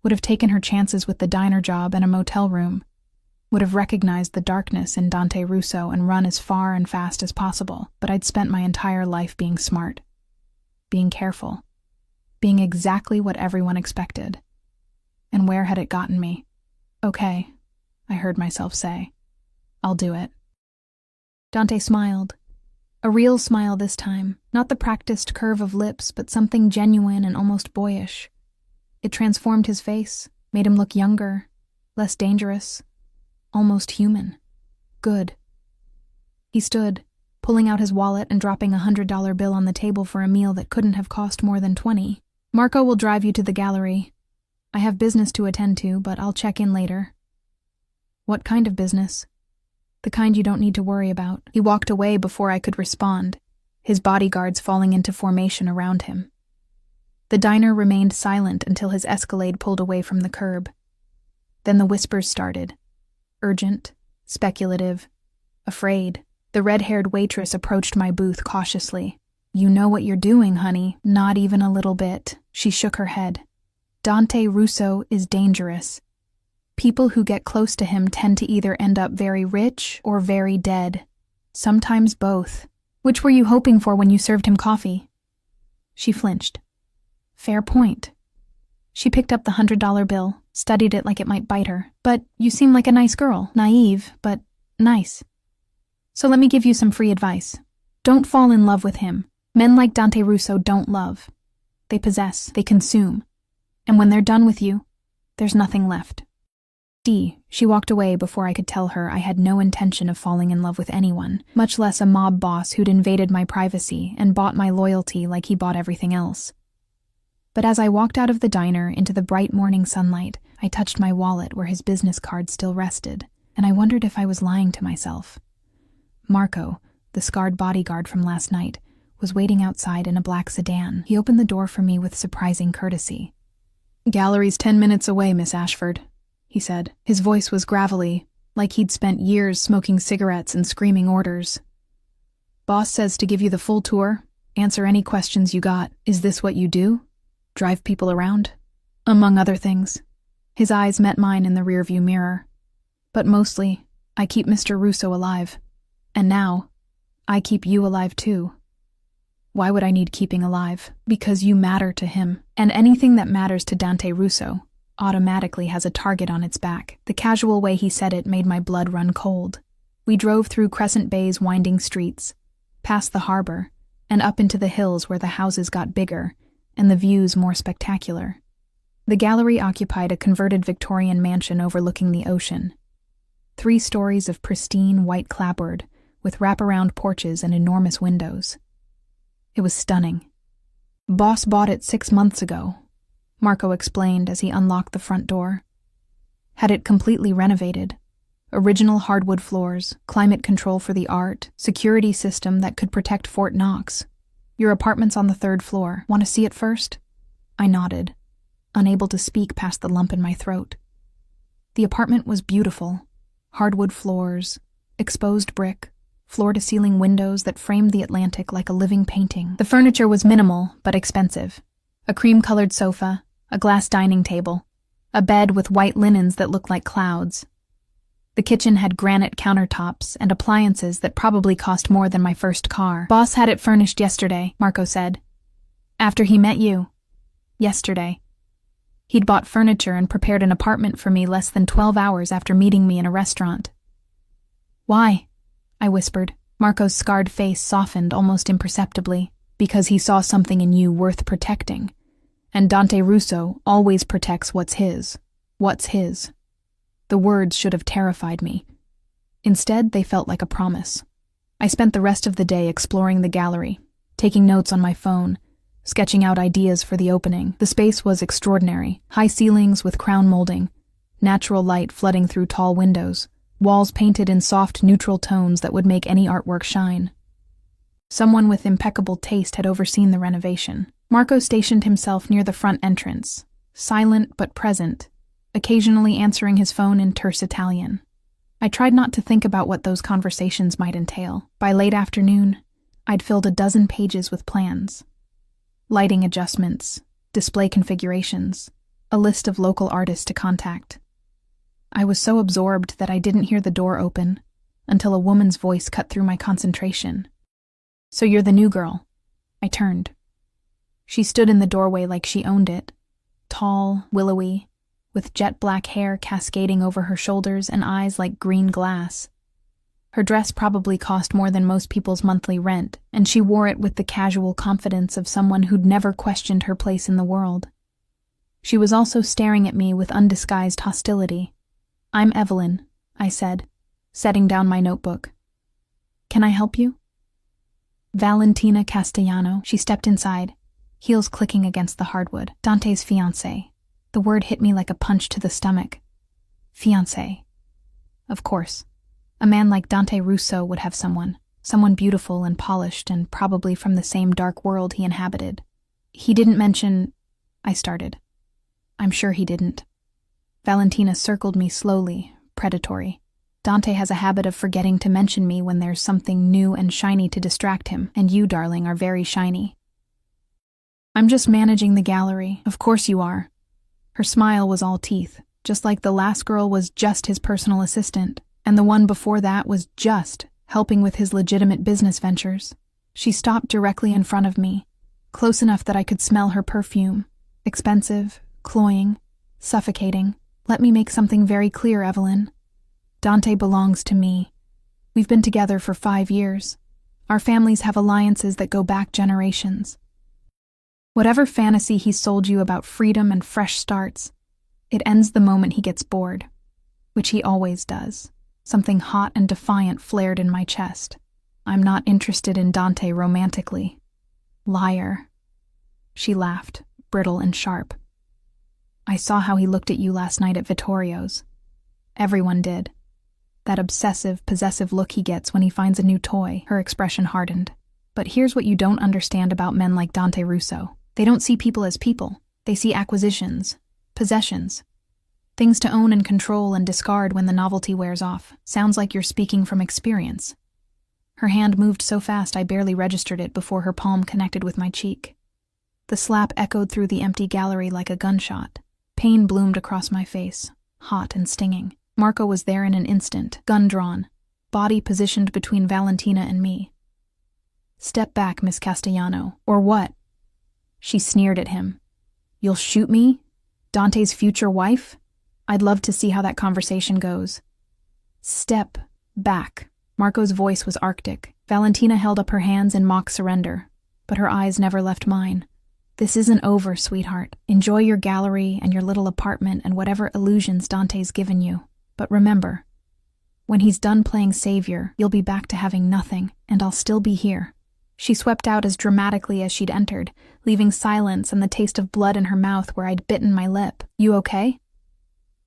Would have taken her chances with the diner job and a motel room. Would have recognized the darkness in Dante Russo and run as far and fast as possible. But I'd spent my entire life being smart. Being careful. Being exactly what everyone expected. And where had it gotten me? Okay, I heard myself say. I'll do it. Dante smiled. A real smile this time, not the practiced curve of lips, but something genuine and almost boyish. It transformed his face, made him look younger, less dangerous, almost human. Good. He stood, pulling out his wallet and dropping a $100 bill on the table for a meal that couldn't have cost more than $20. Marco will drive you to the gallery. I have business to attend to, but I'll check in later. What kind of business? The kind you don't need to worry about. He walked away before I could respond, his bodyguards falling into formation around him. The diner remained silent until his Escalade pulled away from the curb. Then the whispers started. Urgent, speculative, afraid. The red-haired waitress approached my booth cautiously. You know what you're doing, honey. Not even a little bit. She shook her head. Dante Russo is dangerous. People who get close to him tend to either end up very rich or very dead. Sometimes both. Which were you hoping for when you served him coffee? She flinched. Fair point. She picked up the $100 bill, studied it like it might bite her. But you seem like a nice girl. Naive, but nice. So let me give you some free advice. Don't fall in love with him. Men like Dante Russo don't love. They possess, they consume. And when they're done with you, there's nothing left. She walked away before I could tell her I had no intention of falling in love with anyone, much less a mob boss who'd invaded my privacy and bought my loyalty like he bought everything else. But as I walked out of the diner into the bright morning sunlight, I touched my wallet where his business card still rested, and I wondered if I was lying to myself. Marco, the scarred bodyguard from last night, was waiting outside in a black sedan. He opened the door for me with surprising courtesy. Gallery's 10 minutes away, Miss Ashford, he said. His voice was gravelly, like he'd spent years smoking cigarettes and screaming orders. Boss says to give you the full tour, answer any questions you got. Is this what you do? Drive people around? Among other things. His eyes met mine in the rearview mirror. But mostly, I keep Mr. Russo alive. And now, I keep you alive too. Why would I need keeping alive? Because you matter to him. And anything that matters to Dante Russo automatically has a target on its back. The casual way he said it made my blood run cold. We drove through Crescent Bay's winding streets, past the harbor, and up into the hills where the houses got bigger and the views more spectacular. The gallery occupied a converted Victorian mansion overlooking the ocean. 3 stories of pristine white clapboard with wraparound porches and enormous windows. It was stunning. Boss bought it 6 months ago, Marco explained as he unlocked the front door. Had it completely renovated. Original hardwood floors, climate control for the art, security system that could protect Fort Knox. Your apartment's on the 3rd floor. Want to see it first? I nodded, unable to speak past the lump in my throat. The apartment was beautiful. Hardwood floors, exposed brick, floor-to-ceiling windows that framed the Atlantic like a living painting. The furniture was minimal, but expensive. A cream-colored sofa, a glass dining table, a bed with white linens that looked like clouds. The kitchen had granite countertops and appliances that probably cost more than my first car. Boss had it furnished yesterday, Marco said. After he met you. Yesterday. He'd bought furniture and prepared an apartment for me less than 12 hours after meeting me in a restaurant. Why? I whispered. Marco's scarred face softened almost imperceptibly. Because he saw something in you worth protecting. And Dante Russo always protects what's his. What's his. The words should have terrified me. Instead, they felt like a promise. I spent the rest of the day exploring the gallery, taking notes on my phone, sketching out ideas for the opening. The space was extraordinary. High ceilings with crown molding, natural light flooding through tall windows, walls painted in soft, neutral tones that would make any artwork shine. Someone with impeccable taste had overseen the renovation. Marco stationed himself near the front entrance, silent but present, occasionally answering his phone in terse Italian. I tried not to think about what those conversations might entail. By late afternoon, I'd filled a dozen pages with plans. Lighting adjustments, display configurations, a list of local artists to contact. I was so absorbed that I didn't hear the door open until a woman's voice cut through my concentration. "So you're the new girl." I turned. She stood in the doorway like she owned it, tall, willowy, with jet black hair cascading over her shoulders and eyes like green glass. Her dress probably cost more than most people's monthly rent, and she wore it with the casual confidence of someone who'd never questioned her place in the world. She was also staring at me with undisguised hostility. "I'm Evelyn," I said, setting down my notebook. "Can I help you?" "Valentina Castellano." She stepped inside, heels clicking against the hardwood. "Dante's fiancé." The word hit me like a punch to the stomach. Fiancé. Of course. A man like Dante Russo would have someone beautiful and polished and probably from the same dark world he inhabited. "He didn't mention—" I started. "I'm sure he didn't." Valentina circled me slowly, predatory. "Dante has a habit of forgetting to mention me when there's something new and shiny to distract him, and you, darling, are very shiny." "I'm just managing the gallery. Of course you are." Her smile was all teeth, just like the last girl was just his personal assistant, and the one before that was just helping with his legitimate business ventures. She stopped directly in front of me, close enough that I could smell her perfume. Expensive, cloying, suffocating. "Let me make something very clear, Evelyn. Dante belongs to me. We've been together for 5 years. Our families have alliances that go back generations. Whatever fantasy he sold you about freedom and fresh starts, it ends the moment he gets bored, which he always does." Something hot and defiant flared in my chest. "I'm not interested in Dante romantically." "Liar." She laughed, brittle and sharp. "I saw how he looked at you last night at Vittorio's. Everyone did. That obsessive, possessive look he gets when he finds a new toy." Her expression hardened. "But here's what you don't understand about men like Dante Russo. They don't see people as people. They see acquisitions, possessions. Things to own and control and discard when the novelty wears off." "Sounds like you're speaking from experience." Her hand moved so fast I barely registered it before her palm connected with my cheek. The slap echoed through the empty gallery like a gunshot. Pain bloomed across my face, hot and stinging. Marco was there in an instant, gun drawn, body positioned between Valentina and me. "Step back, Miss Castellano, or what?" She sneered at him. "You'll shoot me? Dante's future wife? I'd love to see how that conversation goes." "Step back." Marco's voice was arctic. Valentina held up her hands in mock surrender, but her eyes never left mine. "This isn't over, sweetheart. Enjoy your gallery and your little apartment and whatever illusions Dante's given you. But remember, when he's done playing savior, you'll be back to having nothing, and I'll still be here." She swept out as dramatically as she'd entered, leaving silence and the taste of blood in her mouth where I'd bitten my lip. "You okay?"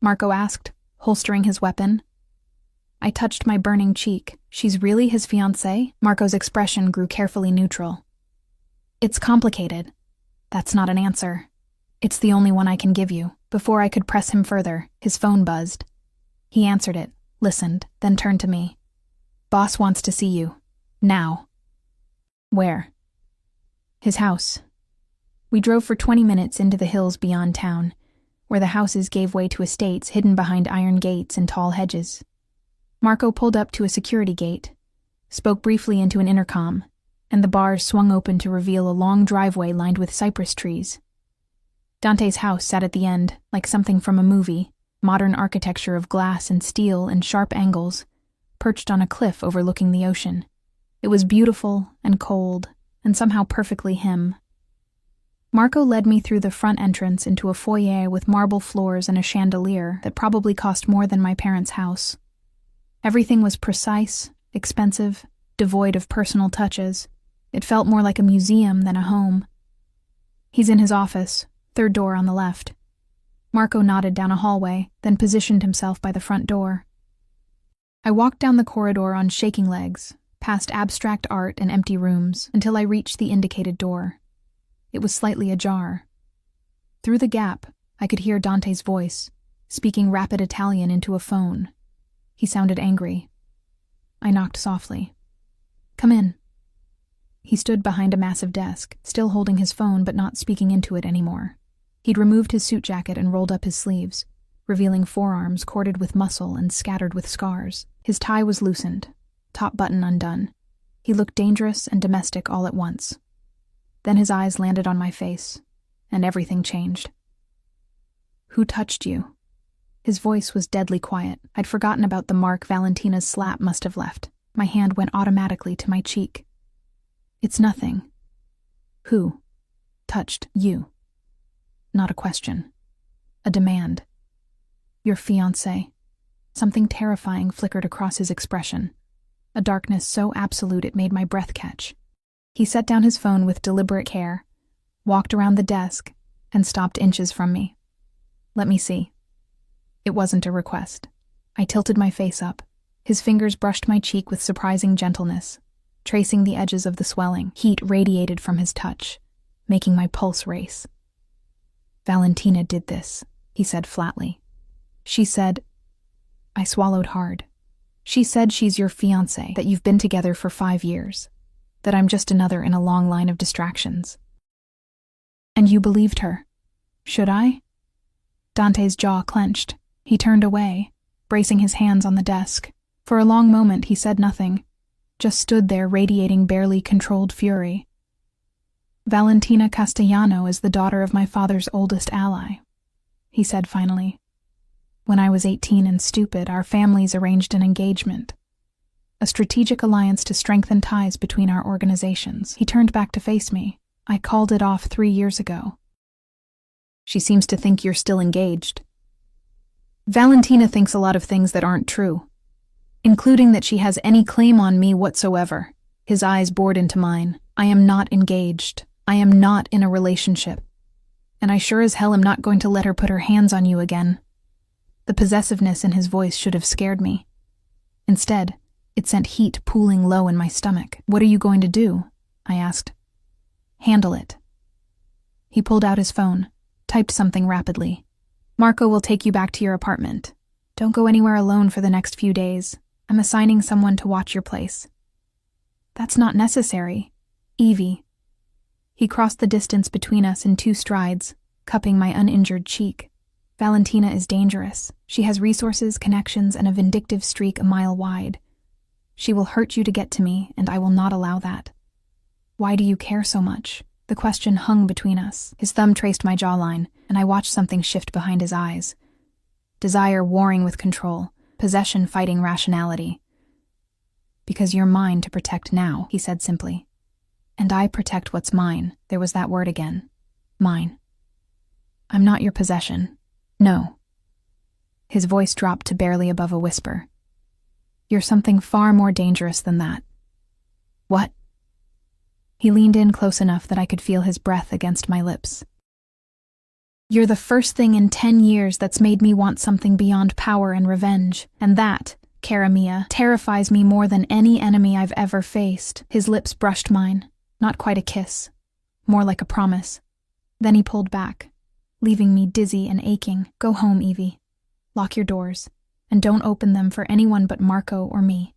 Marco asked, holstering his weapon. I touched my burning cheek. "She's really his fiancée?" Marco's expression grew carefully neutral. "It's complicated. That's not an answer. It's the only one I can give you." Before I could press him further, his phone buzzed. He answered it, listened, then turned to me. "Boss wants to see you. Now." "Where?" "His house." We drove for 20 minutes into the hills beyond town, where the houses gave way to estates hidden behind iron gates and tall hedges. Marco pulled up to a security gate, spoke briefly into an intercom, and the bars swung open to reveal a long driveway lined with cypress trees. Dante's house sat at the end, like something from a movie, modern architecture of glass and steel and sharp angles, perched on a cliff overlooking the ocean. It was beautiful and cold, and somehow perfectly him. Marco led me through the front entrance into a foyer with marble floors and a chandelier that probably cost more than my parents' house. Everything was precise, expensive, devoid of personal touches. It felt more like a museum than a home. "He's in his office, third door on the left." Marco nodded down a hallway, then positioned himself by the front door. I walked down the corridor on shaking legs, past abstract art and empty rooms, until I reached the indicated door. It was slightly ajar. Through the gap, I could hear Dante's voice, speaking rapid Italian into a phone. He sounded angry. I knocked softly. "Come in." He stood behind a massive desk, still holding his phone but not speaking into it anymore. He'd removed his suit jacket and rolled up his sleeves, revealing forearms corded with muscle and scattered with scars. His tie was loosened, top button undone. He looked dangerous and domestic all at once. Then his eyes landed on my face, and everything changed. "Who touched you?" His voice was deadly quiet. I'd forgotten about the mark Valentina's slap must have left. My hand went automatically to my cheek. "It's nothing." "Who touched you?" Not a question. A demand. "Your fiancé." Something terrifying flickered across his expression. A darkness so absolute it made my breath catch. He set down his phone with deliberate care, walked around the desk, and stopped inches from me. "Let me see." It wasn't a request. I tilted my face up. His fingers brushed my cheek with surprising gentleness, tracing the edges of the swelling. Heat radiated from his touch, making my pulse race. "Valentina did this," he said flatly. "She said—" I swallowed hard. "She said she's your fiancé, that you've been together for 5 years, that I'm just another in a long line of distractions." "And you believed her. Should I?" Dante's jaw clenched. He turned away, bracing his hands on the desk. For a long moment he said nothing, just stood there radiating barely controlled fury. "Valentina Castellano is the daughter of my father's oldest ally," he said finally. "When I was 18 and stupid, our families arranged an engagement. A strategic alliance to strengthen ties between our organizations." He turned back to face me. "I called it off 3 years ago." "She seems to think you're still engaged." "Valentina thinks a lot of things that aren't true, including that she has any claim on me whatsoever." His eyes bored into mine. "I am not engaged. I am not in a relationship. And I sure as hell am not going to let her put her hands on you again." The possessiveness in his voice should have scared me. Instead, it sent heat pooling low in my stomach. "What are you going to do?" I asked. "Handle it." He pulled out his phone, typed something rapidly. "Marco will take you back to your apartment. Don't go anywhere alone for the next few days. I'm assigning someone to watch your place." "That's not necessary. Evie." He crossed the distance between us in 2 strides, cupping my uninjured cheek. "Valentina is dangerous. She has resources, connections, and a vindictive streak a mile wide. She will hurt you to get to me, and I will not allow that." "Why do you care so much?" The question hung between us. His thumb traced my jawline, and I watched something shift behind his eyes. Desire warring with control, possession fighting rationality. "Because you're mine to protect now," he said simply. "And I protect what's mine." There was that word again. Mine. "I'm not your possession. No." His voice dropped to barely above a whisper. "You're something far more dangerous than that." "What?" He leaned in close enough that I could feel his breath against my lips. "You're the first thing in 10 years that's made me want something beyond power and revenge. And that, cara mia, terrifies me more than any enemy I've ever faced." His lips brushed mine, not quite a kiss, more like a promise. Then he pulled back, leaving me dizzy and aching. "Go home, Evie. Lock your doors, and don't open them for anyone but Marco or me."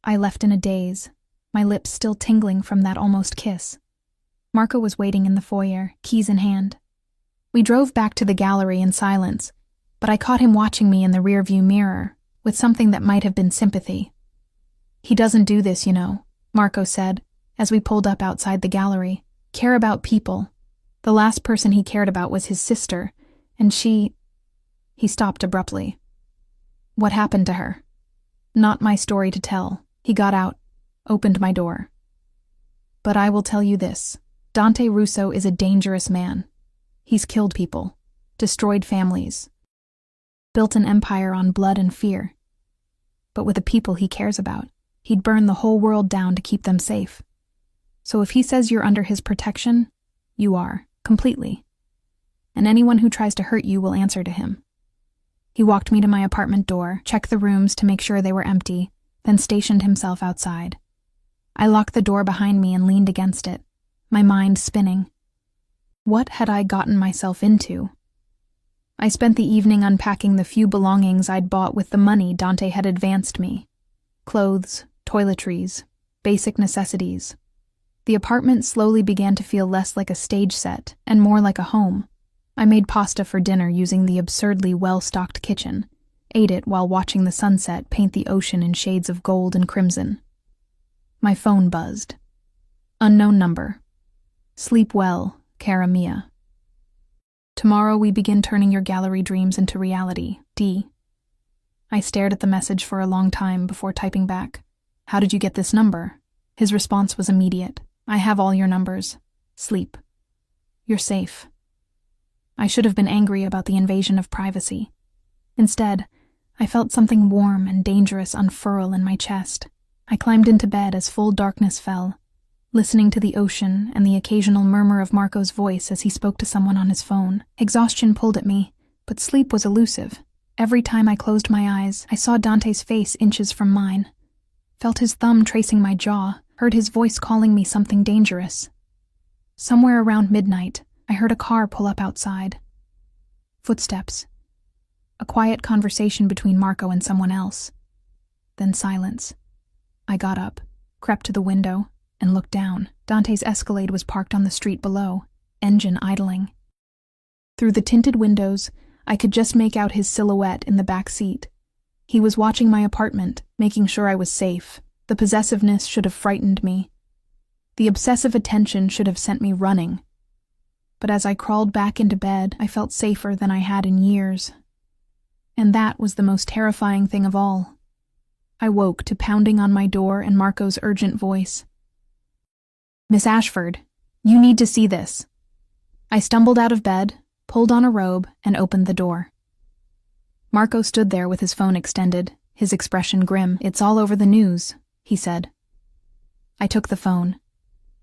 I left in a daze, my lips still tingling from that almost kiss. Marco was waiting in the foyer, keys in hand. We drove back to the gallery in silence, but I caught him watching me in the rearview mirror, with something that might have been sympathy. "He doesn't do this, you know," Marco said, as we pulled up outside the gallery. "Care about people. The last person he cared about was his sister, and she—" He stopped abruptly. "What happened to her?" "Not my story to tell." He got out, opened my door. "But I will tell you this. Dante Russo is a dangerous man. He's killed people, destroyed families, built an empire on blood and fear. But with the people he cares about, he'd burn the whole world down to keep them safe. So if he says you're under his protection, you are, completely. And anyone who tries to hurt you will answer to him." He walked me to my apartment door, checked the rooms to make sure they were empty, then stationed himself outside. I locked the door behind me and leaned against it, my mind spinning. What had I gotten myself into? I spent the evening unpacking the few belongings I'd bought with the money Dante had advanced me. Clothes, toiletries, basic necessities. The apartment slowly began to feel less like a stage set and more like a home. I made pasta for dinner using the absurdly well-stocked kitchen, ate it while watching the sunset paint the ocean in shades of gold and crimson. My phone buzzed. Unknown number. Sleep well, cara mia. Tomorrow we begin turning your gallery dreams into reality, D. I stared at the message for a long time before typing back. How did you get this number? His response was immediate. I have all your numbers. Sleep. You're safe. I should have been angry about the invasion of privacy. Instead, I felt something warm and dangerous unfurl in my chest. I climbed into bed as full darkness fell, listening to the ocean and the occasional murmur of Marco's voice as he spoke to someone on his phone. Exhaustion pulled at me, but sleep was elusive. Every time I closed my eyes, I saw Dante's face inches from mine, felt his thumb tracing my jaw, heard his voice calling me something dangerous. Somewhere around midnight, I heard a car pull up outside. Footsteps. A quiet conversation between Marco and someone else. Then silence. I got up, crept to the window, and looked down. Dante's Escalade was parked on the street below, engine idling. Through the tinted windows, I could just make out his silhouette in the back seat. He was watching my apartment, making sure I was safe. The possessiveness should have frightened me. The obsessive attention should have sent me running. But as I crawled back into bed, I felt safer than I had in years. And that was the most terrifying thing of all. I woke to pounding on my door and Marco's urgent voice. Miss Ashford, you need to see this. I stumbled out of bed, pulled on a robe, and opened the door. Marco stood there with his phone extended, his expression grim. It's all over the news, he said. I took the phone.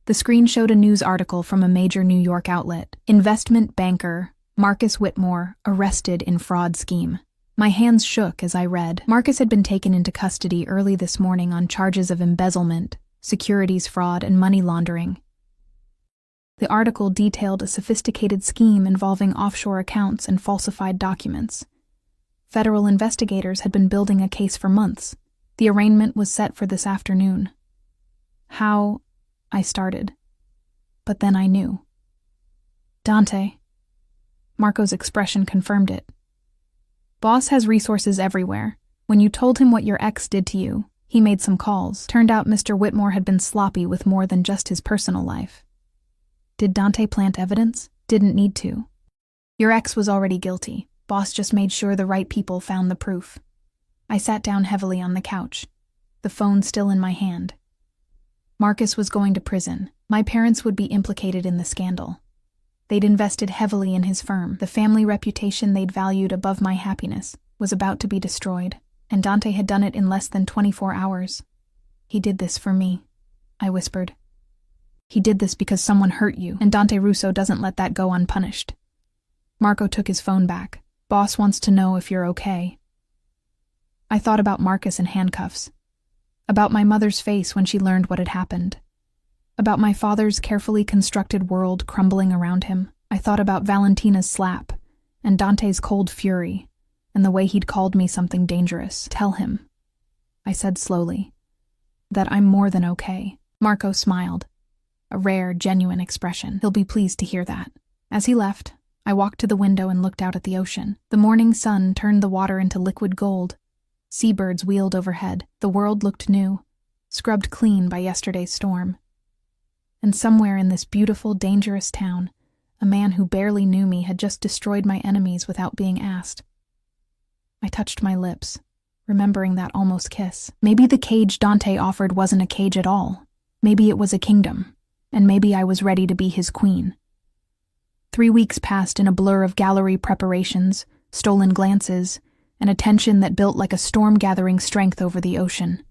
The screen showed a news article from a major New York outlet. Investment banker Marcus Whitmore arrested in fraud scheme. My hands shook as I read. Marcus had been taken into custody early this morning on charges of embezzlement, securities fraud, and money laundering. The article detailed a sophisticated scheme involving offshore accounts and falsified documents. Federal investigators had been building a case for months. The arraignment was set for this afternoon. How? I started. But then I knew. Dante. Marco's expression confirmed it. Boss has resources everywhere. When you told him what your ex did to you, he made some calls. Turned out Mr. Whitmore had been sloppy with more than just his personal life. Did Dante plant evidence? Didn't need to. Your ex was already guilty. Boss just made sure the right people found the proof. I sat down heavily on the couch, the phone still in my hand. Marcus was going to prison. My parents would be implicated in the scandal. They'd invested heavily in his firm. The family reputation they'd valued above my happiness was about to be destroyed, and Dante had done it in less than 24 hours. He did this for me, I whispered. He did this because someone hurt you, and Dante Russo doesn't let that go unpunished. Marco took his phone back. Boss wants to know if you're okay. I thought about Marcus in handcuffs, about my mother's face when she learned what had happened, about my father's carefully constructed world crumbling around him. I thought about Valentina's slap, and Dante's cold fury, and the way he'd called me something dangerous. Tell him, I said slowly, that I'm more than okay. Marco smiled, a rare, genuine expression. He'll be pleased to hear that. As he left, I walked to the window and looked out at the ocean. The morning sun turned the water into liquid gold. Seabirds wheeled overhead. The world looked new, scrubbed clean by yesterday's storm. And somewhere in this beautiful, dangerous town, a man who barely knew me had just destroyed my enemies without being asked. I touched my lips, remembering that almost kiss. Maybe the cage Dante offered wasn't a cage at all. Maybe it was a kingdom, and maybe I was ready to be his queen. 3 weeks passed in a blur of gallery preparations, stolen glances, and a tension that built like a storm gathering strength over the ocean.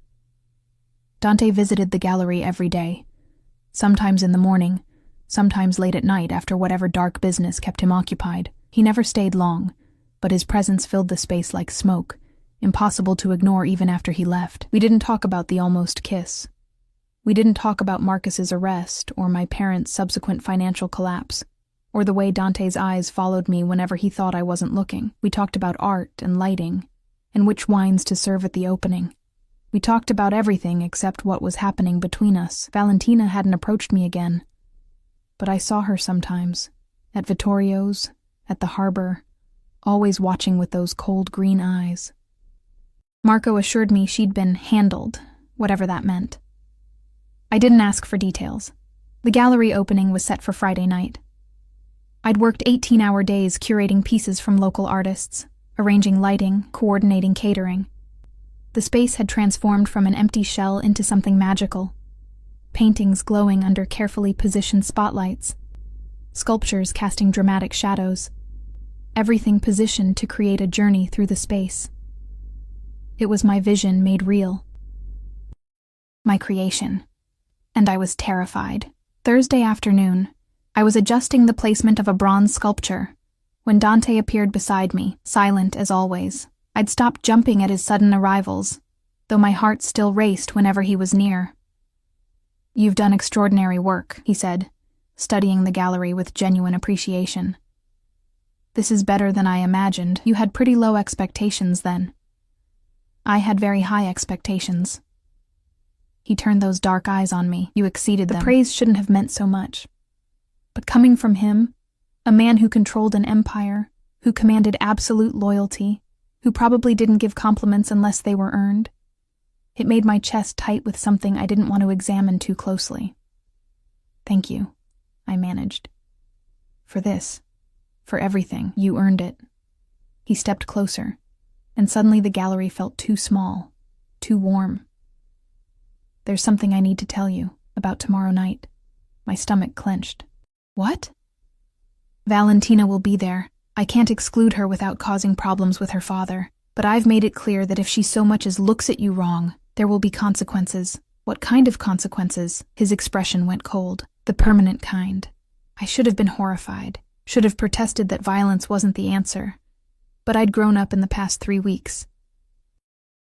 Dante visited the gallery every day, sometimes in the morning, sometimes late at night after whatever dark business kept him occupied. He never stayed long, but his presence filled the space like smoke, impossible to ignore even after he left. We didn't talk about the almost kiss. We didn't talk about Marcus's arrest or my parents' subsequent financial collapse, or the way Dante's eyes followed me whenever he thought I wasn't looking. We talked about art and lighting, and which wines to serve at the opening. We talked about everything except what was happening between us. Valentina hadn't approached me again, but I saw her sometimes, at Vittorio's, at the harbor, always watching with those cold green eyes. Marco assured me she'd been handled, whatever that meant. I didn't ask for details. The gallery opening was set for Friday night. I'd worked 18-hour days curating pieces from local artists, arranging lighting, coordinating catering. The space had transformed from an empty shell into something magical. Paintings glowing under carefully positioned spotlights, sculptures casting dramatic shadows, everything positioned to create a journey through the space. It was my vision made real. My creation. And I was terrified. Thursday afternoon, I was adjusting the placement of a bronze sculpture when Dante appeared beside me, silent as always. I'd stopped jumping at his sudden arrivals, though my heart still raced whenever he was near. "You've done extraordinary work," he said, studying the gallery with genuine appreciation. "This is better than I imagined. You had pretty low expectations then." I had very high expectations. He turned those dark eyes on me. "You exceeded them." The praise shouldn't have meant so much. But coming from him, a man who controlled an empire, who commanded absolute loyalty, who probably didn't give compliments unless they were earned, it made my chest tight with something I didn't want to examine too closely. "Thank you," I managed. "For this, for everything, you earned it." He stepped closer, and suddenly the gallery felt too small, too warm. "There's something I need to tell you about tomorrow night." My stomach clenched. "What?" "Valentina will be there. I can't exclude her without causing problems with her father, but I've made it clear that if she so much as looks at you wrong, there will be consequences." "What kind of consequences?" His expression went cold. "The permanent kind." I should have been horrified, should have protested that violence wasn't the answer, but I'd grown up in the past 3 weeks.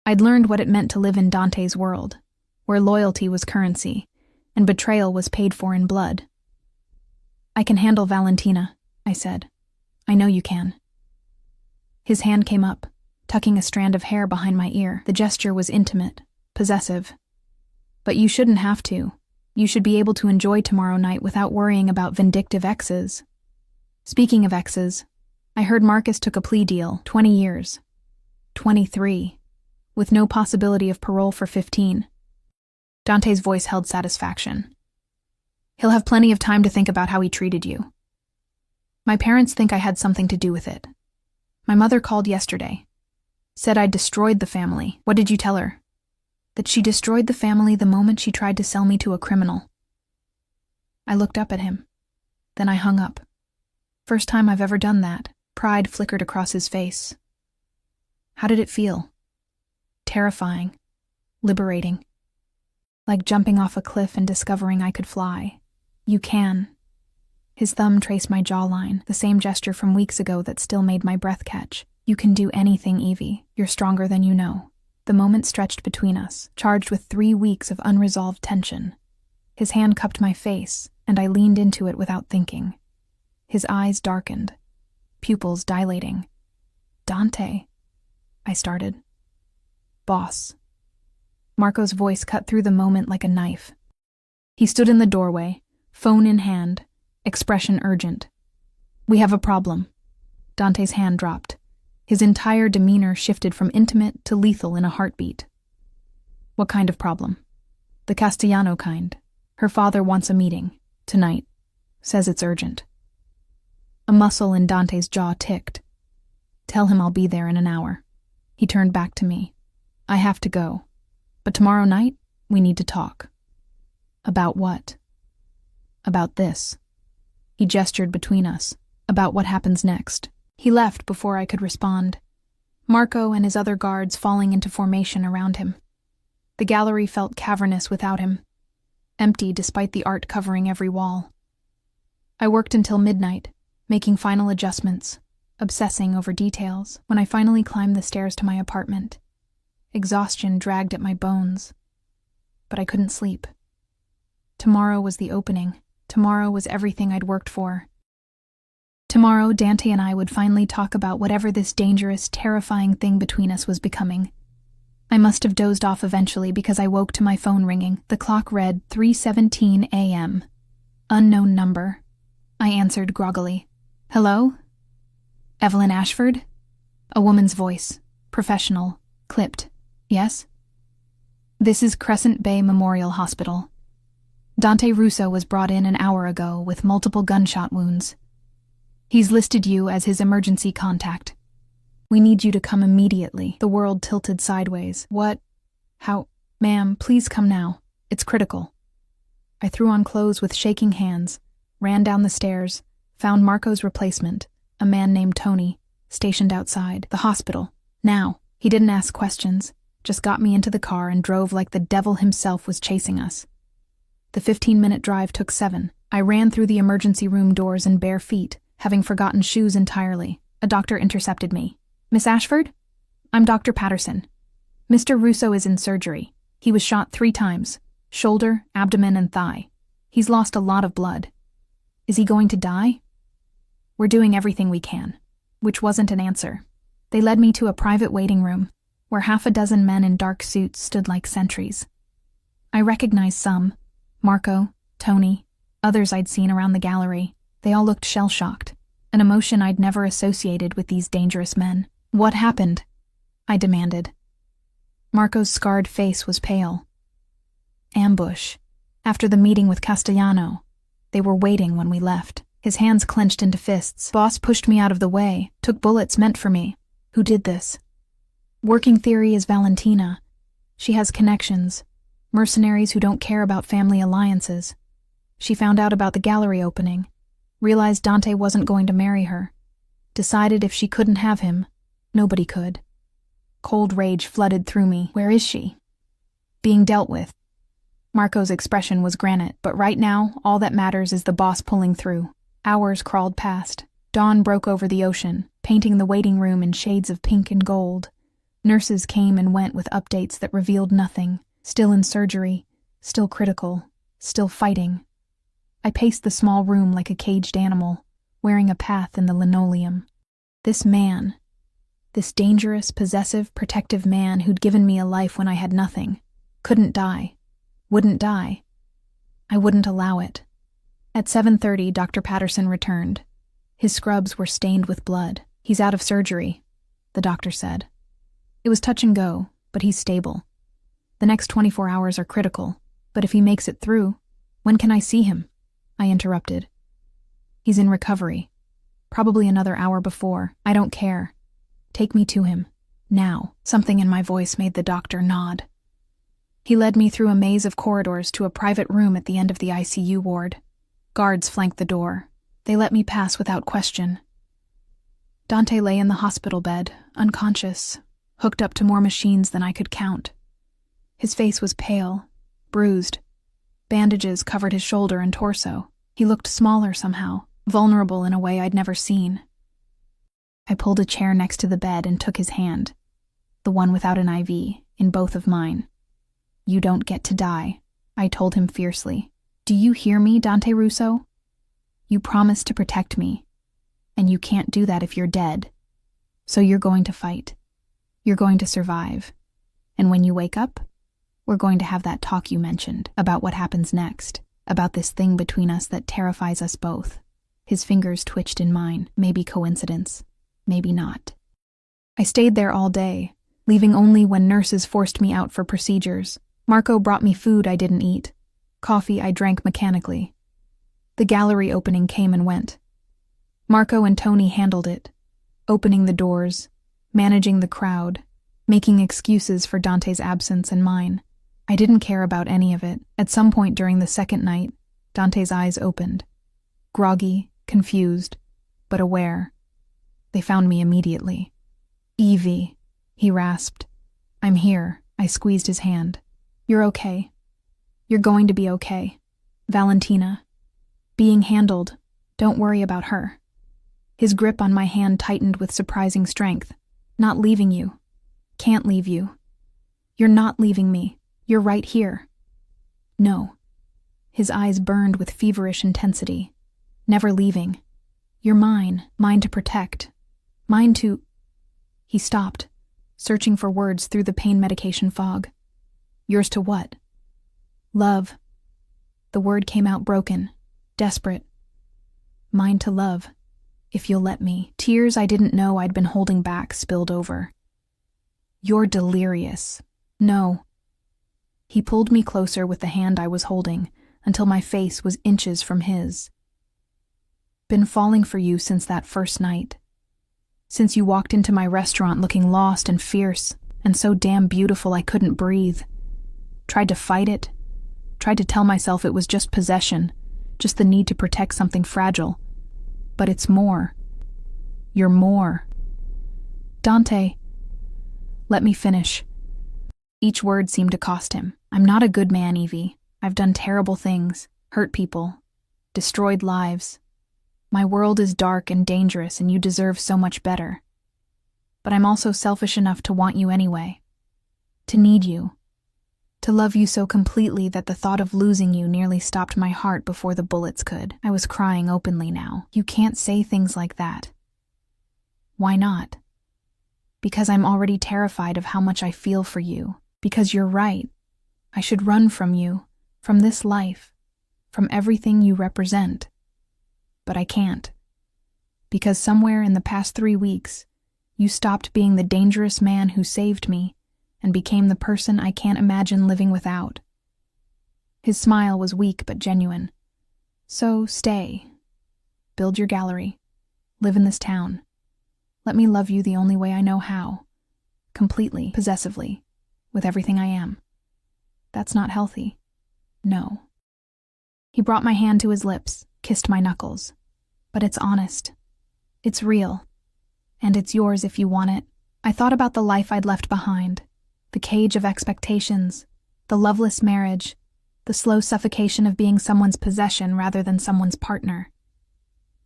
I'd learned what it meant to live in Dante's world, where loyalty was currency, and betrayal was paid for in blood. "I can handle Valentina," I said. "I know you can." His hand came up, tucking a strand of hair behind my ear. The gesture was intimate, possessive. "But you shouldn't have to. You should be able to enjoy tomorrow night without worrying about vindictive exes." Speaking of exes, I heard Marcus took a plea deal, 20 years. 23, with no possibility of parole for 15. Dante's voice held satisfaction. "He'll have plenty of time to think about how he treated you." "My parents think I had something to do with it. My mother called yesterday. Said I'd destroyed the family." "What did you tell her?" "That she destroyed the family the moment she tried to sell me to a criminal." I looked up at him. Then I hung up. First time I've ever done that. Pride flickered across his face. How did it feel? Terrifying. Liberating. Like jumping off a cliff and discovering I could fly. "You can." His thumb traced my jawline, the same gesture from weeks ago that still made my breath catch. "You can do anything, Evie. You're stronger than you know." The moment stretched between us, charged with 3 weeks of unresolved tension. His hand cupped my face, and I leaned into it without thinking. His eyes darkened, pupils dilating. "Dante," I started. "Boss." Marco's voice cut through the moment like a knife. He stood in the doorway, phone in hand, expression urgent. "We have a problem." Dante's hand dropped. His entire demeanor shifted from intimate to lethal in a heartbeat. "What kind of problem?" "The Castellano kind. Her father wants a meeting. Tonight. Says it's urgent." A muscle in Dante's jaw ticked. "Tell him I'll be there in an hour." He turned back to me. "I have to go. But tomorrow night, we need to talk." "About what?" "About this." He gestured between us. "About what happens next." He left before I could respond. Marco and his other guards falling into formation around him. The gallery felt cavernous without him, empty despite the art covering every wall. I worked until midnight, making final adjustments, obsessing over details, when I finally climbed the stairs to my apartment. Exhaustion dragged at my bones, but I couldn't sleep. Tomorrow was the opening. Tomorrow was everything I'd worked for. Tomorrow, Dante and I would finally talk about whatever this dangerous, terrifying thing between us was becoming. I must have dozed off eventually because I woke to my phone ringing. The clock read 3:17 a.m. Unknown number. I answered groggily. Hello? Evelyn Ashford? A woman's voice. Professional. Clipped. Yes? This is Crescent Bay Memorial Hospital. Dante Russo was brought in an hour ago with multiple gunshot wounds. He's listed you as his emergency contact. We need you to come immediately. The world tilted sideways. What? How? Ma'am, please come now. It's critical. I threw on clothes with shaking hands, ran down the stairs, found Marco's replacement, a man named Tony, stationed outside the hospital. Now. He didn't ask questions, just got me into the car and drove like the devil himself was chasing us. The 15-minute drive took 7. I ran through the emergency room doors in bare feet, having forgotten shoes entirely. A doctor intercepted me. Miss Ashford? I'm Dr. Patterson. Mr. Russo is in surgery. He was shot 3 times, shoulder, abdomen, and thigh. He's lost a lot of blood. Is he going to die? We're doing everything we can. Which wasn't an answer. They led me to a private waiting room, where 6 men in dark suits stood like sentries. I recognized some. Marco, Tony, others I'd seen around the gallery. They all looked shell-shocked, an emotion I'd never associated with these dangerous men. What happened? I demanded. Marco's scarred face was pale. Ambush. After the meeting with Castellano, they were waiting when we left. His hands clenched into fists. Boss pushed me out of the way, took bullets meant for me. Who did this? Working theory is Valentina. She has connections, mercenaries who don't care about family alliances. She found out about the gallery opening, realized Dante wasn't going to marry her, decided if she couldn't have him, nobody could. Cold rage flooded through me. Where is she? Being dealt with. Marco's expression was granite, but right now, all that matters is the boss pulling through. Hours crawled past. Dawn broke over the ocean, painting the waiting room in shades of pink and gold. Nurses came and went with updates that revealed nothing. Still in surgery, still critical, still fighting. I paced the small room like a caged animal, wearing a path in the linoleum. This man, this dangerous, possessive, protective man who'd given me a life when I had nothing, couldn't die, wouldn't die. I wouldn't allow it. At 7:30, Dr. Patterson returned. His scrubs were stained with blood. He's out of surgery, the doctor said. It was touch and go, but he's stable. The next 24 hours are critical, but if he makes it through, when can I see him? I interrupted. He's in recovery. Probably another hour before. I don't care. Take me to him. Now. Something in my voice made the doctor nod. He led me through a maze of corridors to a private room at the end of the ICU ward. Guards flanked the door. They let me pass without question. Dante lay in the hospital bed, unconscious, hooked up to more machines than I could count. His face was pale, bruised. Bandages covered his shoulder and torso. He looked smaller somehow, vulnerable in a way I'd never seen. I pulled a chair next to the bed and took his hand, the one without an IV, in both of mine. You don't get to die, I told him fiercely. Do you hear me, Dante Russo? You promised to protect me, and you can't do that if you're dead. So you're going to fight. You're going to survive. And when you wake up, we're going to have that talk you mentioned about what happens next, about this thing between us that terrifies us both. His fingers twitched in mine, maybe coincidence, maybe not. I stayed there all day, leaving only when nurses forced me out for procedures. Marco brought me food I didn't eat. Coffee I drank mechanically. The gallery opening came and went. Marco and Tony handled it, opening the doors, managing the crowd, making excuses for Dante's absence and mine. I didn't care about any of it. At some point during the second night, Dante's eyes opened. Groggy, confused, but aware. They found me immediately. Evie, he rasped. I'm here. I squeezed his hand. You're okay. You're going to be okay. Valentina. Being handled. Don't worry about her. His grip on my hand tightened with surprising strength. Not leaving you. Can't leave you. You're not leaving me. You're right here. No. His eyes burned with feverish intensity. Never leaving. You're mine. Mine to protect. Mine to... He stopped, searching for words through the pain medication fog. Yours to what? Love. The word came out broken, desperate. Mine to love, if you'll let me. Tears I didn't know I'd been holding back spilled over. You're delirious. No. He pulled me closer with the hand I was holding, until my face was inches from his. Been falling for you since that first night. Since you walked into my restaurant looking lost and fierce, and so damn beautiful I couldn't breathe. Tried to fight it. Tried to tell myself it was just possession, just the need to protect something fragile. But it's more. You're more. Dante. Let me finish. Each word seemed to cost him. I'm not a good man, Evie. I've done terrible things, hurt people, destroyed lives. My world is dark and dangerous, and you deserve so much better. But I'm also selfish enough to want you anyway. To need you. To love you so completely that the thought of losing you nearly stopped my heart before the bullets could. I was crying openly now. You can't say things like that. Why not? Because I'm already terrified of how much I feel for you. Because you're right. I should run from you, from this life, from everything you represent. But I can't. Because somewhere in the past 3 weeks, you stopped being the dangerous man who saved me and became the person I can't imagine living without. His smile was weak but genuine. So stay. Build your gallery. Live in this town. Let me love you the only way I know how. Completely, possessively, with everything I am. That's not healthy. No. He brought my hand to his lips, kissed my knuckles. But it's honest. It's real. And it's yours if you want it. I thought about the life I'd left behind. The cage of expectations. The loveless marriage. The slow suffocation of being someone's possession rather than someone's partner.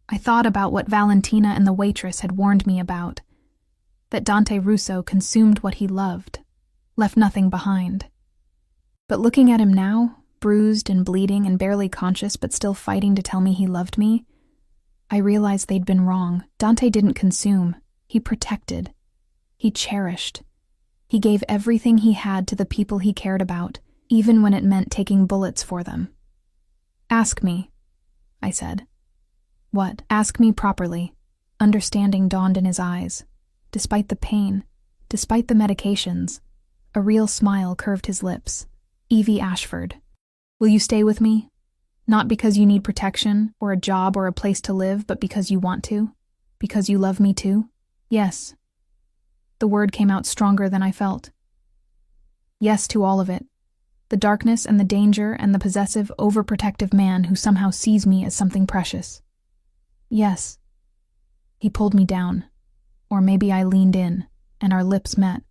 I thought about what Valentina and the waitress had warned me about. That Dante Russo consumed what he loved. Left nothing behind. But looking at him now, bruised and bleeding and barely conscious but still fighting to tell me he loved me, I realized they'd been wrong. Dante didn't consume. He protected. He cherished. He gave everything he had to the people he cared about, even when it meant taking bullets for them. Ask me, I said. What? Ask me properly. Understanding dawned in his eyes. Despite the pain, despite the medications, a real smile curved his lips. Evie Ashford. Will you stay with me? Not because you need protection, or a job, or a place to live, but because you want to? Because you love me too? Yes. The word came out stronger than I felt. Yes to all of it. The darkness and the danger and the possessive, overprotective man who somehow sees me as something precious. Yes. He pulled me down. Or maybe I leaned in, and our lips met.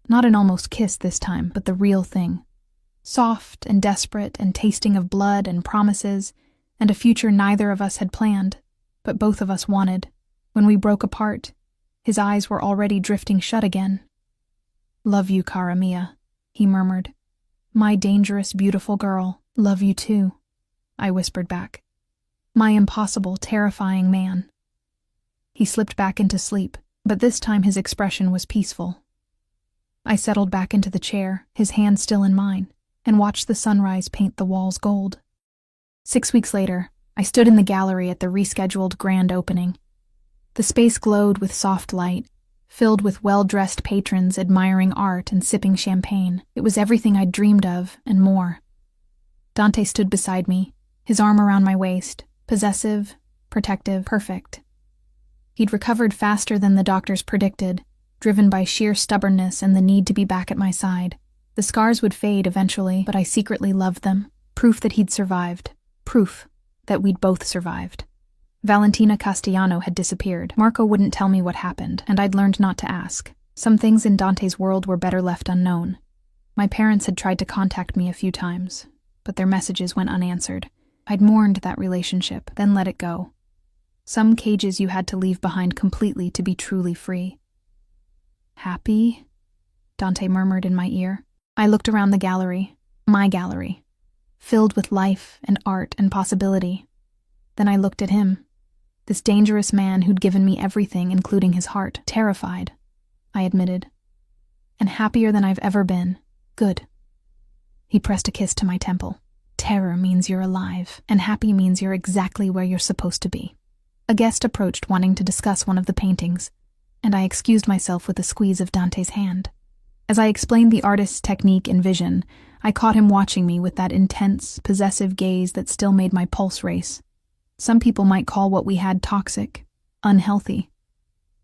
Not an almost kiss this time, but the real thing. Soft and desperate and tasting of blood and promises, and a future neither of us had planned, but both of us wanted. When we broke apart, his eyes were already drifting shut again. Love you, cara mia, he murmured. My dangerous, beautiful girl, love you too, I whispered back. My impossible, terrifying man. He slipped back into sleep, but this time his expression was peaceful. I settled back into the chair, his hand still in mine, and watched the sunrise paint the walls gold. 6 weeks later, I stood in the gallery at the rescheduled grand opening. The space glowed with soft light, filled with well-dressed patrons admiring art and sipping champagne. It was everything I'd dreamed of, and more. Dante stood beside me, his arm around my waist, possessive, protective, perfect. He'd recovered faster than the doctors predicted, driven by sheer stubbornness and the need to be back at my side. The scars would fade eventually, but I secretly loved them. Proof that he'd survived. Proof that we'd both survived. Valentina Castellano had disappeared. Marco wouldn't tell me what happened, and I'd learned not to ask. Some things in Dante's world were better left unknown. My parents had tried to contact me a few times, but their messages went unanswered. I'd mourned that relationship, then let it go. Some cages you had to leave behind completely to be truly free. Happy? Dante murmured in my ear. I looked around the gallery, my gallery, filled with life and art and possibility. Then I looked at him, this dangerous man who'd given me everything, including his heart. Terrified, I admitted, and happier than I've ever been. Good. He pressed a kiss to my temple. Terror means you're alive, and happy means you're exactly where you're supposed to be. A guest approached wanting to discuss one of the paintings, and I excused myself with a squeeze of Dante's hand. As I explained the artist's technique and vision, I caught him watching me with that intense, possessive gaze that still made my pulse race. Some people might call what we had toxic, unhealthy,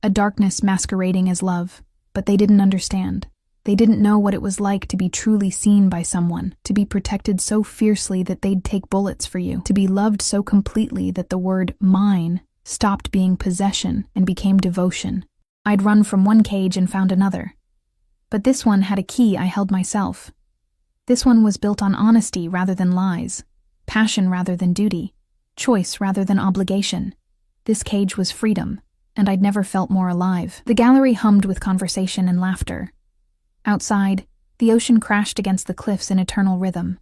a darkness masquerading as love, but they didn't understand. They didn't know what it was like to be truly seen by someone, to be protected so fiercely that they'd take bullets for you, to be loved so completely that the word mine stopped being possession and became devotion. I'd run from one cage and found another. But this one had a key I held myself. This one was built on honesty rather than lies, passion rather than duty, choice rather than obligation. This cage was freedom, and I'd never felt more alive. The gallery hummed with conversation and laughter. Outside, the ocean crashed against the cliffs in eternal rhythm.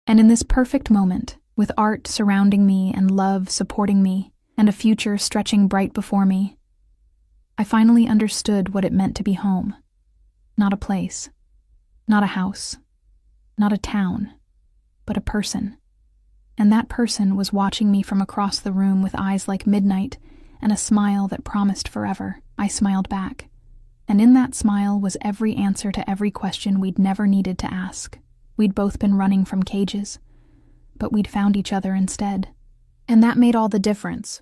And in this perfect moment, with art surrounding me and love supporting me, and a future stretching bright before me, I finally understood what it meant to be home. Not a place, not a house, not a town, but a person. And that person was watching me from across the room with eyes like midnight and a smile that promised forever. I smiled back. And in that smile was every answer to every question we'd never needed to ask. We'd both been running from cages, but we'd found each other instead. And that made all the difference.